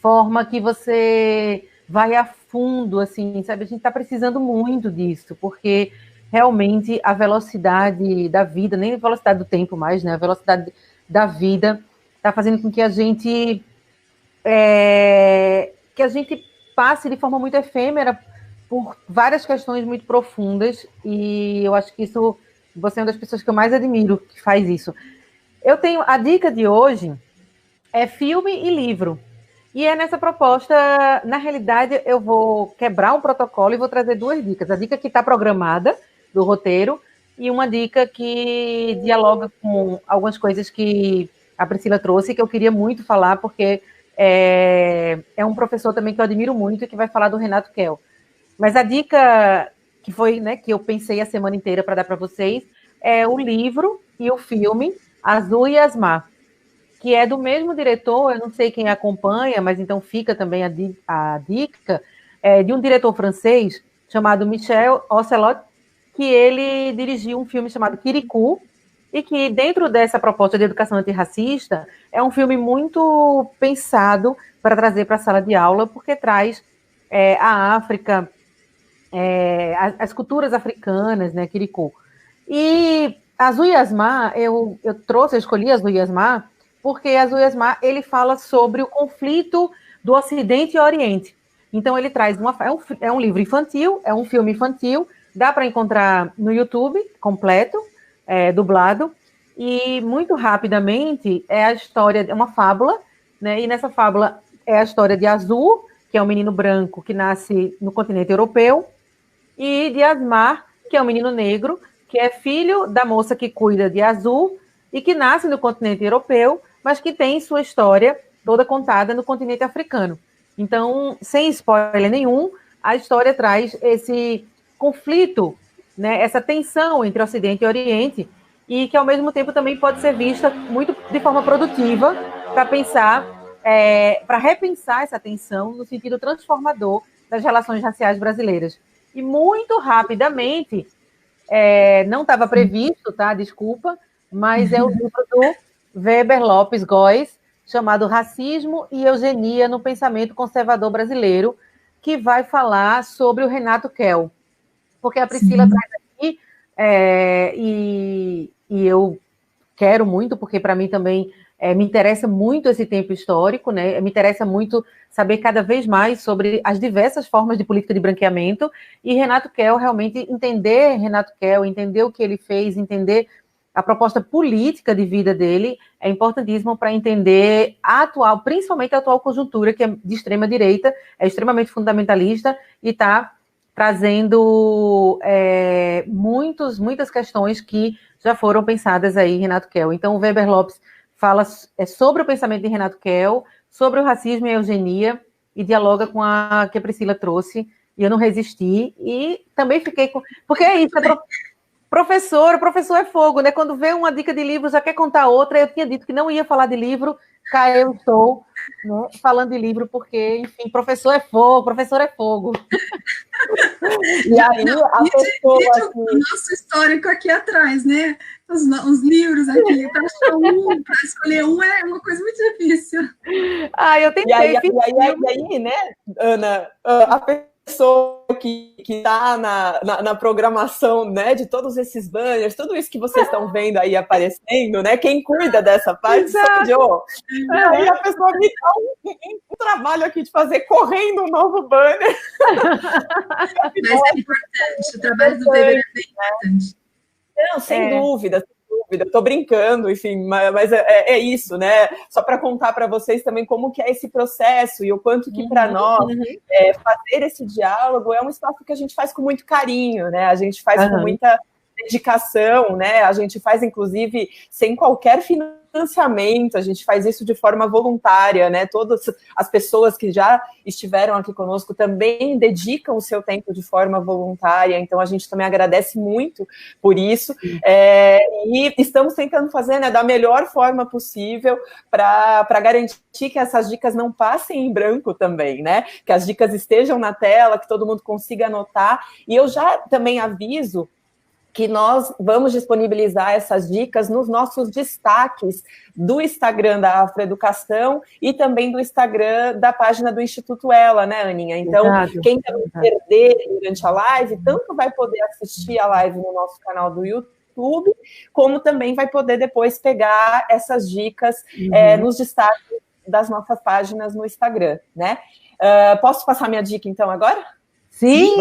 forma que você vai a fundo, assim, sabe? A gente está precisando muito disso, porque realmente a velocidade da vida, nem a velocidade do tempo mais, né? A velocidade da vida está fazendo com que a gente passe de forma muito efêmera por várias questões muito profundas, e eu acho que isso, você é uma das pessoas que eu mais admiro que faz isso. Eu tenho, a dica de hoje é filme e livro, e é nessa proposta, na realidade, eu vou quebrar um protocolo e vou trazer duas dicas. A dica que está programada, do roteiro, e uma dica que dialoga com algumas coisas que a Priscila trouxe, que eu queria muito falar, porque é um professor também que eu admiro muito, que vai falar do Renato Kell. Mas a dica que foi, né, que eu pensei a semana inteira para dar para vocês, é o livro e o filme Azul e Asmar, que é do mesmo diretor, eu não sei quem acompanha, mas então fica também a dica, de um diretor francês chamado Michel Ocelot, que ele dirigiu um filme chamado Kirikou, e que, dentro dessa proposta de educação antirracista, é um filme muito pensado para trazer para a sala de aula, porque traz a África, as culturas africanas, né, Kirikou. E Azul e Asmar, eu escolhi Azul e Asmar, porque Azul e Asmar, ele fala sobre o conflito do Ocidente e Oriente. Então, ele traz é um livro infantil, é um filme infantil, dá para encontrar no YouTube, completo, dublado, e muito rapidamente é a história, é uma fábula, né? E nessa fábula é a história de Azul, que é um menino branco que nasce no continente europeu, e de Asmar, que é um menino negro, que é filho da moça que cuida de Azul e que nasce no continente europeu, mas que tem sua história toda contada no continente africano. Então, sem spoiler nenhum, a história traz esse conflito, né, essa tensão entre Ocidente e Oriente, e que, ao mesmo tempo, também pode ser vista muito de forma produtiva para pensar, para repensar essa tensão no sentido transformador das relações raciais brasileiras. E muito rapidamente, não estava previsto, tá? Desculpa, mas é o livro do Weber Lopes Góes, chamado Racismo e Eugenia no Pensamento Conservador Brasileiro, que vai falar sobre o Renato Kell. Porque a Priscila traz aqui, e eu quero muito, porque para mim também me interessa muito esse tempo histórico, né? Me interessa muito saber cada vez mais sobre as diversas formas de política de branqueamento, e Renato Kell, realmente entender Renato Kell, entender o que ele fez, entender a proposta política de vida dele, é importantíssimo para entender principalmente a atual conjuntura, que é de extrema direita, é extremamente fundamentalista, e está trazendo muitas questões que já foram pensadas aí em Renato Kell. Então, o Weber Lopes fala sobre o pensamento de Renato Kell, sobre o racismo e a eugenia, e dialoga com a que a Priscila trouxe, e eu não resisti, e também fiquei com... Porque é isso, professor é fogo, né? Quando vê uma dica de livro, já quer contar outra. Eu tinha dito que não ia falar de livro, cá eu estou, né, falando de livro, porque, enfim, professor é fogo. E aí, a pessoa aqui... O nosso histórico aqui atrás, né? Os livros aqui, para achar para escolher um é uma coisa muito difícil. Eu tentei. E aí, né, Ana, a pessoa que está na programação, né, de todos esses banners, tudo isso que vocês estão vendo aí aparecendo, né, quem cuida dessa parte sou eu. E aí a pessoa me dá um trabalho aqui de fazer correndo um novo banner. Mas é importante, o trabalho do Weber é bem importante. Não, sem dúvida. Estou brincando, enfim, mas é isso, né? Só para contar para vocês também como que é esse processo e o quanto que para nós fazer esse diálogo é um espaço que a gente faz com muito carinho, né? A gente faz com muita dedicação, né? A gente faz, inclusive, sem qualquer financiamento, a gente faz isso de forma voluntária, né? Todas as pessoas que já estiveram aqui conosco também dedicam o seu tempo de forma voluntária, então a gente também agradece muito por isso, e estamos tentando fazer, né, da melhor forma possível para garantir que essas dicas não passem em branco também, né? Que as dicas estejam na tela, que todo mundo consiga anotar, e eu já também aviso que nós vamos disponibilizar essas dicas nos nossos destaques do Instagram da Afroeducação e também do Instagram da página do Instituto Ela, né, Aninha? Então, quem também perder durante a live, tanto vai poder assistir a live no nosso canal do YouTube, como também vai poder depois pegar essas dicas nos destaques das nossas páginas no Instagram, né? Posso passar minha dica, então, agora? Sim!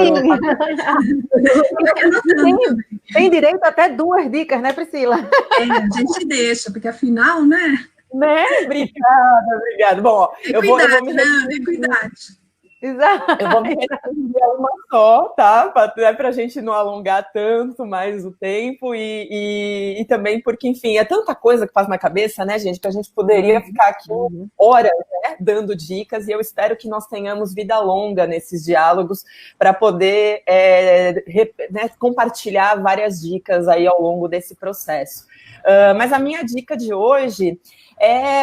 Tem direito até 2 dicas, né, Priscila? A gente deixa, porque afinal, né? Obrigada. Bom, eu vou me cuidado. Exato. Eu vou me restringir a uma só, tá? Para a gente não alongar tanto mais o tempo e também porque, enfim, é tanta coisa que faz na cabeça, né, gente, que a gente poderia ficar aqui horas, né, dando dicas, e eu espero que nós tenhamos vida longa nesses diálogos para poder compartilhar várias dicas aí ao longo desse processo. Mas a minha dica de hoje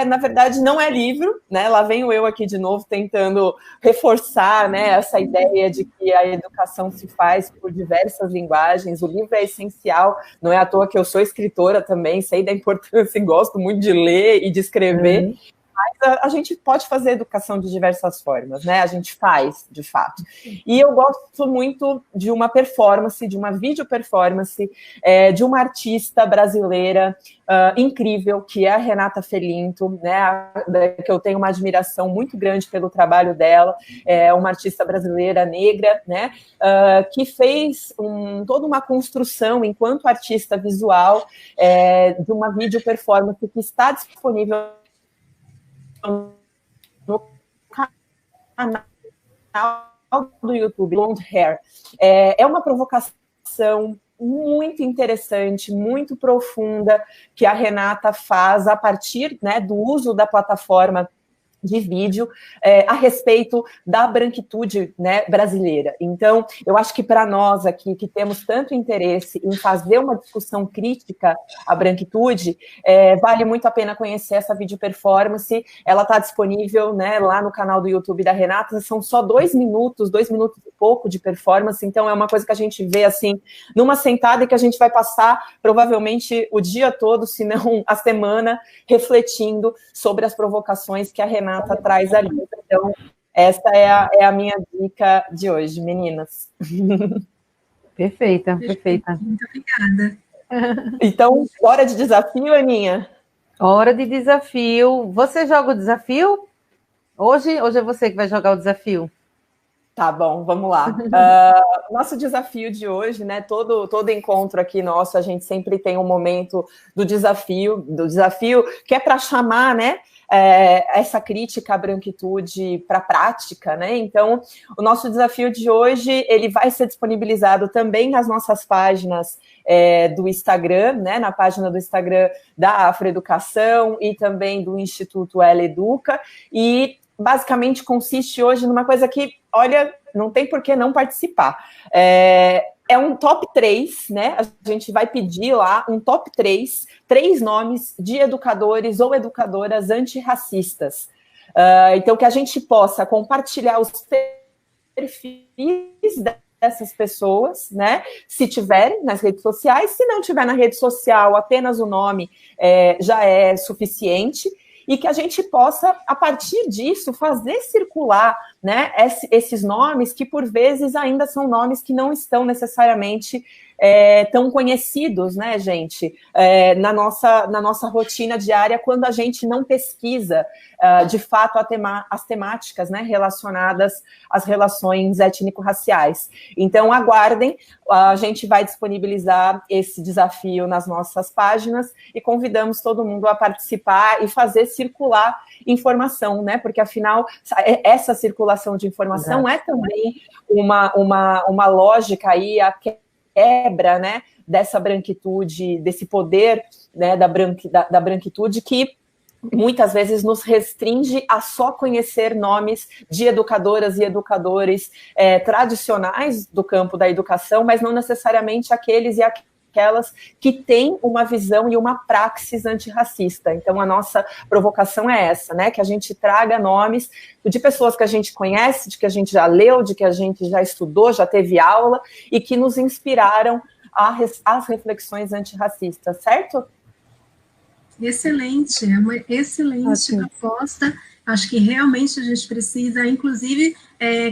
na verdade, não é livro, né? Lá venho eu aqui de novo tentando reforçar, né, essa ideia de que a educação se faz por diversas linguagens. O livro é essencial, não é à toa que eu sou escritora também, sei da importância e gosto muito de ler e de escrever. Mas a gente pode fazer educação de diversas formas, né? A gente faz, de fato. E eu gosto muito de uma performance, de uma vídeo performance, de uma artista brasileira incrível, que é a Renata Felinto, né? Que eu tenho uma admiração muito grande pelo trabalho dela. É uma artista brasileira negra, né? Que fez toda uma construção enquanto artista visual de uma vídeo performance que está disponível no canal do YouTube, Blonde Hair. É uma provocação muito interessante, muito profunda, que a Renata faz a partir, né, do uso da plataforma de vídeo a respeito da branquitude, né, brasileira. Então, eu acho que para nós aqui, que temos tanto interesse em fazer uma discussão crítica à branquitude, vale muito a pena conhecer essa vídeo performance. Ela está disponível, né, lá no canal do YouTube da Renata. São só 2 minutos e pouco de performance, então é uma coisa que a gente vê assim, numa sentada, e que a gente vai passar provavelmente o dia todo, se não a semana, refletindo sobre as provocações que a Renata traz ali. Então, essa é a minha dica de hoje, meninas. Perfeita, perfeita. Muito obrigada. Então, hora de desafio, Aninha? Hora de desafio. Você joga o desafio? Hoje é você que vai jogar o desafio? Tá bom, vamos lá. Nosso desafio de hoje, né? Todo encontro aqui nosso, a gente sempre tem um momento do desafio que é para chamar, né? Essa crítica à branquitude para a prática, né? Então, o nosso desafio de hoje, ele vai ser disponibilizado também nas nossas páginas do Instagram, né? Na página do Instagram da Afroeducação e também do Instituto Ela Educa, e basicamente consiste hoje numa coisa que, olha, não tem por que não participar. É um top 3, né? A gente vai pedir lá um top 3 nomes de educadores ou educadoras antirracistas. Então, que a gente possa compartilhar os perfis dessas pessoas, né? Se tiverem nas redes sociais. Se não tiver na rede social, apenas o nome já é suficiente. E que a gente possa, a partir disso, fazer circular, né, esses nomes que, por vezes, ainda são nomes que não estão necessariamente tão conhecidos, né, gente, na nossa rotina diária, quando a gente não pesquisa, de fato, as temáticas, né, relacionadas às relações étnico-raciais. Então, aguardem, a gente vai disponibilizar esse desafio nas nossas páginas e convidamos todo mundo a participar e fazer circular informação, né, porque, afinal, essa circulação de informação é também uma lógica aí, a quebra, né, dessa branquitude, desse poder, né, da branquitude, que muitas vezes nos restringe a só conhecer nomes de educadoras e educadores tradicionais do campo da educação, mas não necessariamente aqueles e aquelas que têm uma visão e uma praxis antirracista. Então, a nossa provocação é essa, né? Que a gente traga nomes de pessoas que a gente conhece, de que a gente já leu, de que a gente já estudou, já teve aula, e que nos inspiraram às reflexões antirracistas, certo? Excelente, é uma excelente proposta. Acho que realmente a gente precisa, inclusive,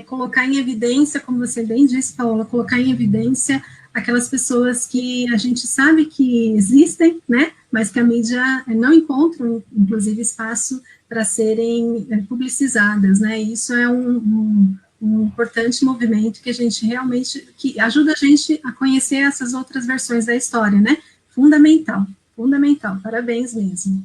colocar em evidência, como você bem disse, Paola, colocar em evidência aquelas pessoas que a gente sabe que existem, né, mas que a mídia não encontra, inclusive, espaço para serem publicizadas, né, e isso é um importante movimento que a gente realmente, que ajuda a gente a conhecer essas outras versões da história, né, fundamental, parabéns mesmo.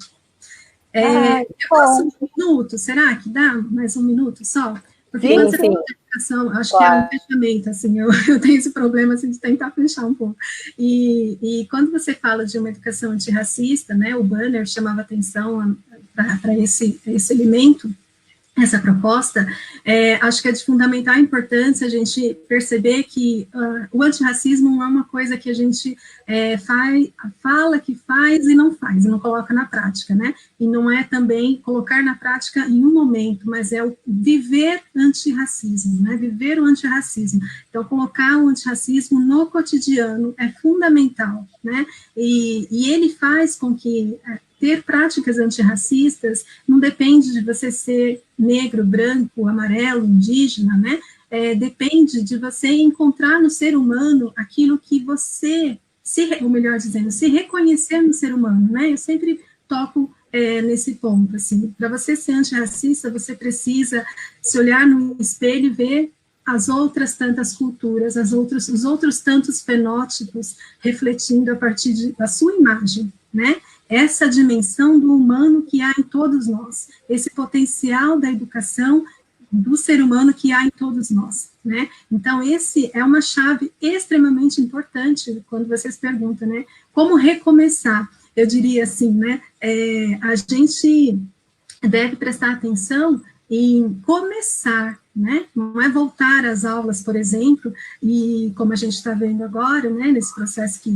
Eu posso um minuto, será que dá mais um minuto só? Porque quando você fala de educação, acho que é um fechamento, assim, eu tenho esse problema, assim, de tentar fechar um pouco. E quando você fala de uma educação antirracista, né, o banner chamava atenção para esse elemento, essa proposta, acho que é de fundamental importância a gente perceber que o antirracismo não é uma coisa que a gente fala que faz e não coloca na prática, né? E não é também colocar na prática em um momento, mas é o viver antirracismo, né? Viver o antirracismo. Então, colocar o antirracismo no cotidiano é fundamental, né? E ele faz com que ter práticas antirracistas não depende de você ser negro, branco, amarelo, indígena, né? Depende de você encontrar no ser humano aquilo que você, ou melhor dizendo, se reconhecer no ser humano, né? Eu sempre toco nesse ponto, assim, para você ser antirracista, você precisa se olhar no espelho e ver as outras tantas culturas, os outros tantos fenótipos refletindo a partir da sua imagem, né? Essa dimensão do humano que há em todos nós, esse potencial da educação do ser humano que há em todos nós, né? Então, esse é uma chave extremamente importante quando vocês perguntam, né? Como recomeçar? Eu diria assim, né? A gente deve prestar atenção em começar, né? Não é voltar às aulas, por exemplo, e como a gente está vendo agora, né? Nesse processo que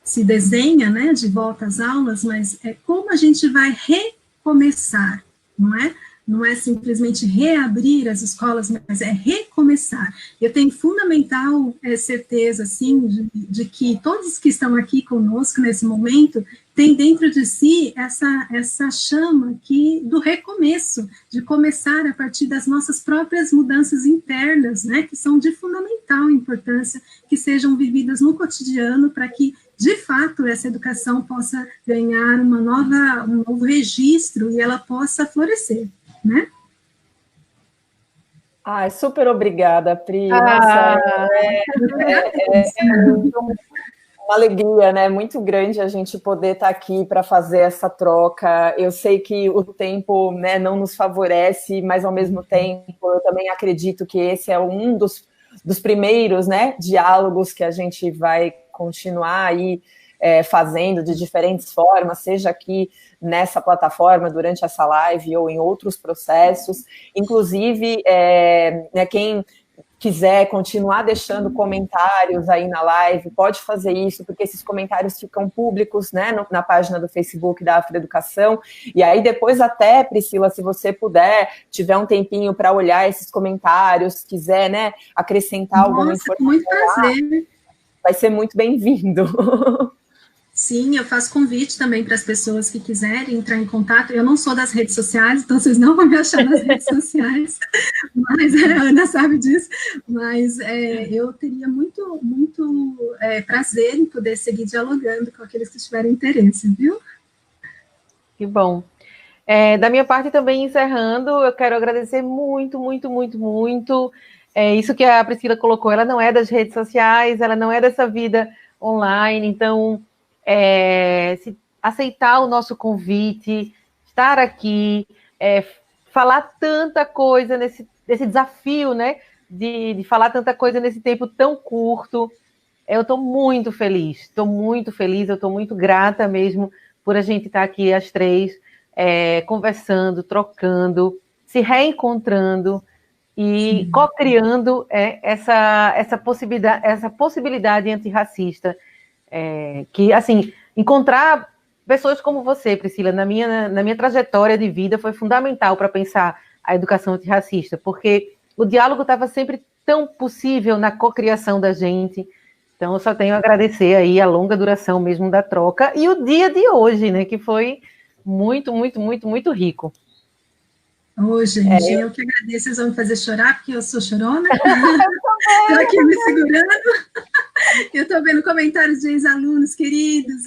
se desenha, né, de volta às aulas, mas é como a gente vai recomeçar, não é? Não é simplesmente reabrir as escolas, mas é recomeçar. Eu tenho fundamental certeza, assim, de que todos que estão aqui conosco nesse momento têm dentro de si essa chama do recomeço, de começar a partir das nossas próprias mudanças internas, né, que são de fundamental importância, que sejam vividas no cotidiano para que de fato, essa educação possa ganhar um novo registro e ela possa florescer, né? Super obrigada, Pri. Nossa, uma alegria, né, muito grande a gente poder estar aqui para fazer essa troca. Eu sei que o tempo, né, não nos favorece, mas ao mesmo tempo eu também acredito que esse é um dos primeiros, né, diálogos que a gente vai continuar aí fazendo de diferentes formas, seja aqui nessa plataforma, durante essa live ou em outros processos. Inclusive, né, quem quiser continuar deixando comentários aí na live, pode fazer isso, porque esses comentários ficam públicos, né, na página do Facebook da Afroeducação, e aí depois até, Priscila, se você puder, tiver um tempinho para olhar esses comentários, quiser, né, acrescentar alguma informação, muito prazer. Vai ser muito bem-vindo. Sim, eu faço convite também para as pessoas que quiserem entrar em contato. Eu não sou das redes sociais, então vocês não vão me achar nas redes sociais, mas a Ana sabe disso. Mas eu teria muito prazer em poder seguir dialogando com aqueles que tiverem interesse, viu? Que bom. Da minha parte também, encerrando, eu quero agradecer muito, muito, muito, muito. Isso que a Priscila colocou, ela não é das redes sociais, ela não é dessa vida online, então... se aceitar o nosso convite, estar aqui, falar tanta coisa nesse desafio, né, de falar tanta coisa nesse tempo tão curto, eu estou muito feliz, eu estou muito grata mesmo por a gente estar aqui as três, conversando, trocando, se reencontrando e co-criando essa possibilidade antirracista. Que, assim, encontrar pessoas como você, Priscila, na minha trajetória de vida foi fundamental para pensar a educação antirracista, porque o diálogo estava sempre tão possível na cocriação da gente. Então, eu só tenho a agradecer aí a longa duração mesmo da troca e o dia de hoje, né, que foi muito, muito, muito, muito rico. Gente, eu que agradeço, vocês vão me fazer chorar, porque eu sou chorona. Estou aqui me segurando. Eu estou vendo comentários de ex-alunos queridos.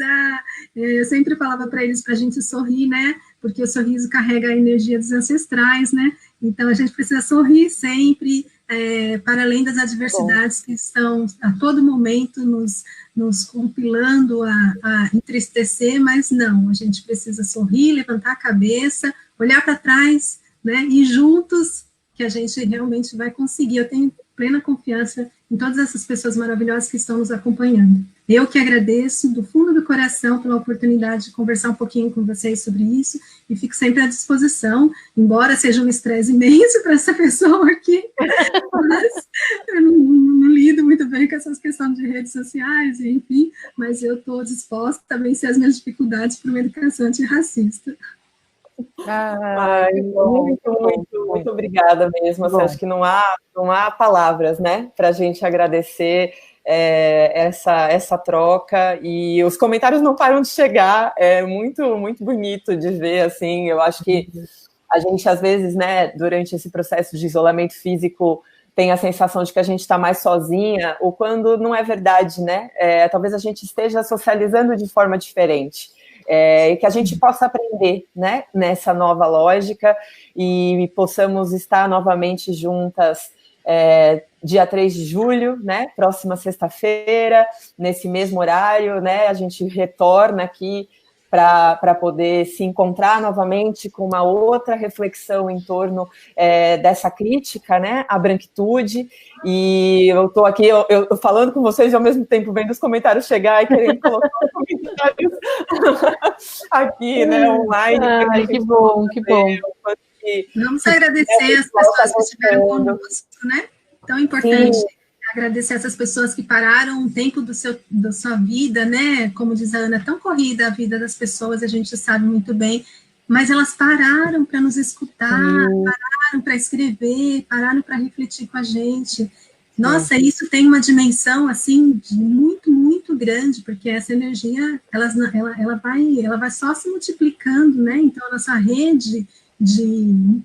Eu sempre falava para eles para a gente sorrir, né? Porque o sorriso carrega a energia dos ancestrais, né? Então, a gente precisa sorrir sempre, para além das adversidades que estão a todo momento nos compilando a entristecer, mas não, a gente precisa sorrir, levantar a cabeça, olhar para trás, né? E juntos que a gente realmente vai conseguir. Eu tenho plena confiança em todas essas pessoas maravilhosas que estão nos acompanhando. Eu que agradeço do fundo do coração pela oportunidade de conversar um pouquinho com vocês sobre isso, e fico sempre à disposição, embora seja um estresse imenso para essa pessoa aqui, mas eu não lido muito bem com essas questões de redes sociais, enfim, mas eu estou disposta a vencer as minhas dificuldades para uma educação antirracista. Muito obrigada mesmo. Assim, acho que não há palavras, né, para a gente agradecer essa troca, e os comentários não param de chegar. É muito bonito de ver, assim. Eu acho que a gente, às vezes, né, durante esse processo de isolamento físico, tem a sensação de que a gente está mais sozinha, ou quando não é verdade, né? Talvez a gente esteja socializando de forma diferente. E que a gente possa aprender, né, nessa nova lógica, e possamos estar novamente juntas dia 3 de julho, né, próxima sexta-feira, nesse mesmo horário, né, a gente retorna aqui para poder se encontrar novamente com uma outra reflexão em torno dessa crítica, né, à branquitude. E eu estou aqui eu falando com vocês e ao mesmo tempo vendo os comentários chegar e querendo que os comentários aqui, né, online. Que bom, que bom. Vamos agradecer as pessoas que estiveram conosco, né? Tão importante. Sim. Agradecer essas pessoas que pararam um tempo da sua vida, né? Como diz a Ana, tão corrida a vida das pessoas, a gente sabe muito bem, mas elas pararam para nos escutar, pararam para escrever, pararam para refletir com a gente. Nossa, isso tem uma dimensão, assim, muito grande, porque essa energia, ela vai só se multiplicando, né? Então, a nossa rede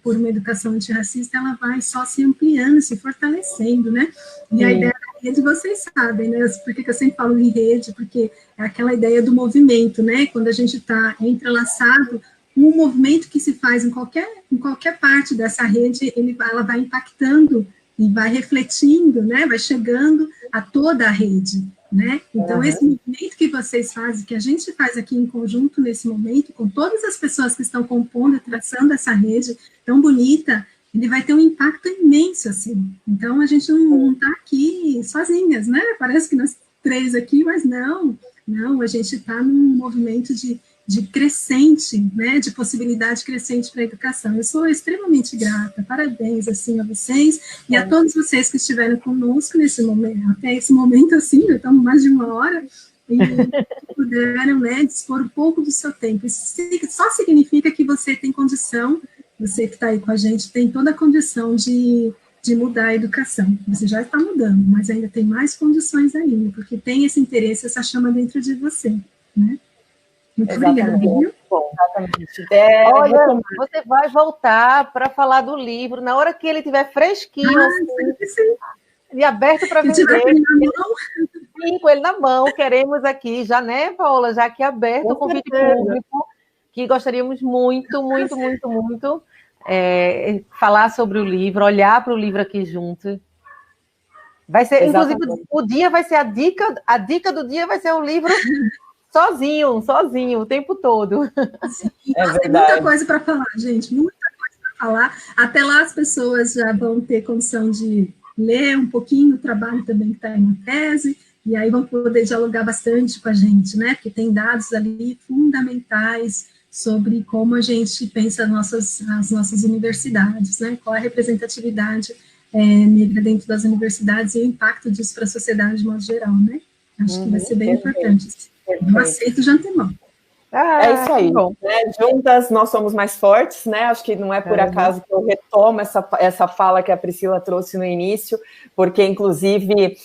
por uma educação antirracista, ela vai só se ampliando, se fortalecendo, né? E a ideia da rede, vocês sabem, né? Por que eu sempre falo em rede? Porque é aquela ideia do movimento, né? Quando a gente está entrelaçado, um movimento que se faz em qualquer parte dessa rede, ela vai impactando e vai refletindo, né? Vai chegando a toda a rede, né? Então, esse movimento que vocês fazem, que a gente faz aqui em conjunto nesse momento, com todas as pessoas que estão compondo e traçando essa rede tão bonita, ele vai ter um impacto imenso, assim. Então, a gente não está aqui sozinhas, né? Parece que nós três aqui, mas não, a gente está num movimento de crescente, né, de possibilidade crescente para a educação. Eu sou extremamente grata, parabéns, assim, a vocês e a todos vocês que estiveram conosco nesse momento, até esse momento, assim, já estamos mais de 1 hora, e puderam, né, dispor um pouco do seu tempo. Isso só significa que você tem condição, você que está aí com a gente, tem toda a condição de mudar a educação. Você já está mudando, mas ainda tem mais condições ainda, porque tem esse interesse, essa chama dentro de você, né? Muito obrigada, viu? Bom, exatamente. Olha, você vai voltar para falar do livro na hora que ele estiver fresquinho, sim. E aberto para vender. Sim, com ele na mão, queremos aqui, já, né, Paola, já aqui aberto o convite público, que gostaríamos muito falar sobre o livro, olhar para o livro aqui junto. Vai ser, exatamente. Inclusive, o dia vai ser a dica do dia vai ser o livro sozinho, o tempo todo. Sim, tem muita coisa para falar, gente, muita coisa para falar. Até lá as pessoas já vão ter condição de ler um pouquinho o trabalho também que está aí na tese, e aí vão poder dialogar bastante com a gente, né? Porque tem dados ali fundamentais sobre como a gente pensa as nossas universidades, né? Qual é a representatividade negra dentro das universidades e o impacto disso para a sociedade de modo geral, né? Acho que vai ser bem importante. Eu aceito de antemão. É isso aí. Né? Juntas nós somos mais fortes, né? Acho que não é por acaso que eu retomo essa fala que a Priscila trouxe no início, porque, inclusive,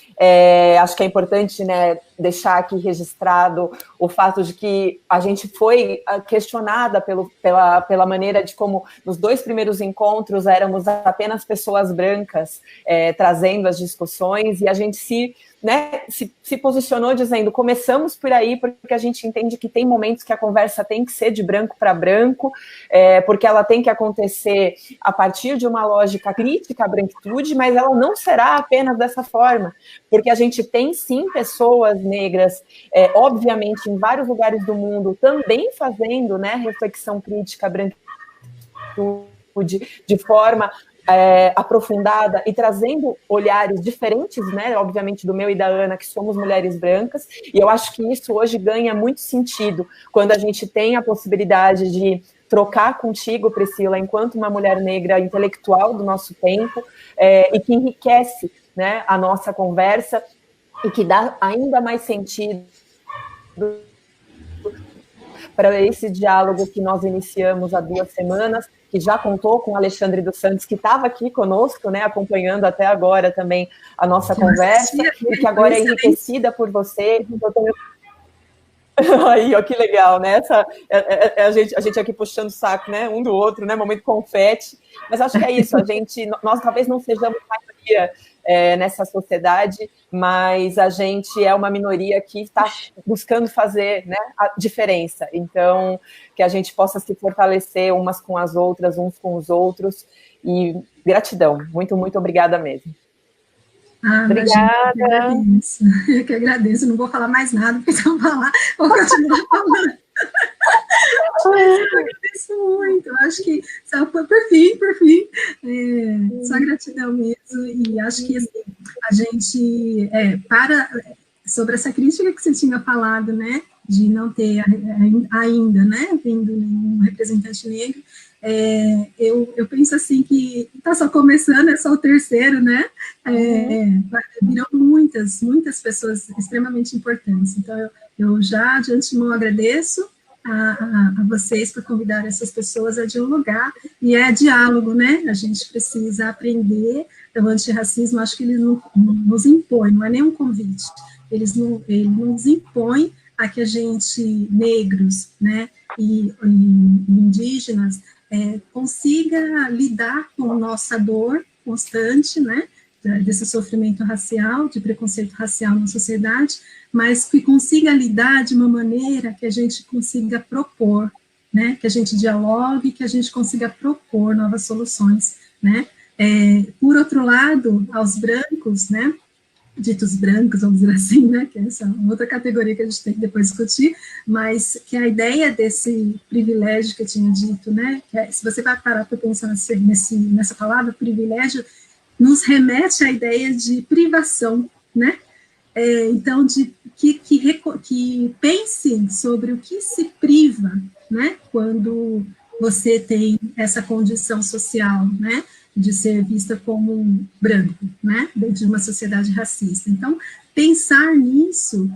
acho que é importante, né, deixar aqui registrado o fato de que a gente foi questionada pela maneira de como, nos 2 primeiros encontros, éramos apenas pessoas brancas trazendo as discussões, e a gente se posicionou dizendo, começamos por aí, porque a gente entende que tem momentos que a conversa tem que ser de branco para branco, porque ela tem que acontecer a partir de uma lógica crítica à branquitude, mas ela não será apenas dessa forma, porque a gente tem sim pessoas negras, obviamente em vários lugares do mundo, também fazendo, né, reflexão crítica à branquitude de forma aprofundada e trazendo olhares diferentes, né, obviamente do meu e da Ana, que somos mulheres brancas, e eu acho que isso hoje ganha muito sentido, quando a gente tem a possibilidade de trocar contigo, Priscila, enquanto uma mulher negra intelectual do nosso tempo, e que enriquece, né, a nossa conversa, e que dá ainda mais sentido para esse diálogo que nós iniciamos há 2 semanas, que já contou com o Alexandre dos Santos, que estava aqui conosco, né, acompanhando até agora também a nossa conversa, e que agora é enriquecida por você. Aí, ó, que legal, né? A gente aqui puxando o saco, né? Um do outro, né? Momento confete. Mas acho que é isso, nós talvez não sejamos maioria nessa sociedade, mas a gente é uma minoria que está buscando fazer, né, a diferença. Então, que a gente possa se fortalecer umas com as outras, uns com os outros. E gratidão, muito, muito obrigada mesmo. Obrigada. Eu que agradeço, não vou falar mais nada, porque se eu falar, vou continuar falando. Eu agradeço muito, eu acho que só por fim, só gratidão mesmo, e acho que assim, a gente, sobre essa crítica que você tinha falado, né, de não ter ainda, né, vindo nenhum representante negro, eu penso assim que está só começando, é só o terceiro, né, viram muitas pessoas extremamente importantes, então eu já de antemão agradeço a vocês por convidar essas pessoas a dialogar, e é diálogo, né, a gente precisa aprender. O antirracismo, acho que ele não nos impõe, não é nenhum convite, ele nos impõe a que a gente, negros, né, e indígenas, consiga lidar com a nossa dor constante, né, desse sofrimento racial, de preconceito racial na sociedade, mas que consiga lidar de uma maneira que a gente consiga propor, né, que a gente dialogue, que a gente consiga propor novas soluções, né. Por outro lado, aos brancos, né, ditos brancos, vamos dizer assim, né, que essa é outra categoria que a gente tem que depois discutir, mas que a ideia desse privilégio que eu tinha dito, né, que se você vai parar para pensar nessa palavra, privilégio, nos remete à ideia de privação, né, então, que pensem sobre o que se priva, né, quando você tem essa condição social, né, de ser vista como um branco, né, dentro de uma sociedade racista. Então, pensar nisso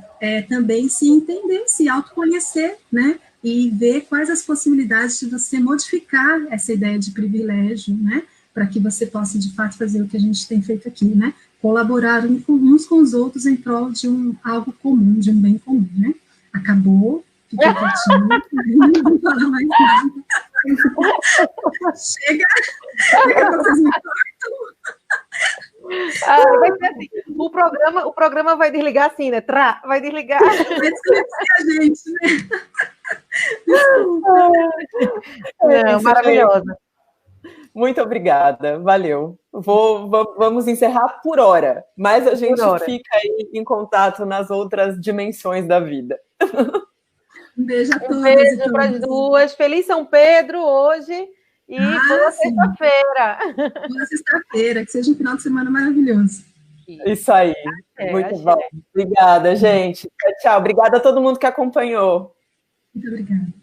também se entender, se autoconhecer, né, e ver quais as possibilidades de você modificar essa ideia de privilégio, né, para que você possa, de fato, fazer o que a gente tem feito aqui, né, colaborar uns com os outros em prol de algo comum, de um bem comum, né. Acabou, fiquei quietinho, não vou falar mais nada. Chega, vocês me cortam. Vai ser assim, o programa vai desligar assim, né? Vai desligar. Vai silenciar a gente, né? Não, maravilhosa. Muito obrigada, valeu. Vamos encerrar por hora, mas a gente fica aí em contato nas outras dimensões da vida. Um beijo a todos. Um beijo para as duas. Feliz São Pedro hoje e boa sexta-feira. Boa sexta-feira, que seja um final de semana maravilhoso. Isso aí, muito bom. Obrigada, gente. Tchau, tchau. Obrigada a todo mundo que acompanhou. Muito obrigada.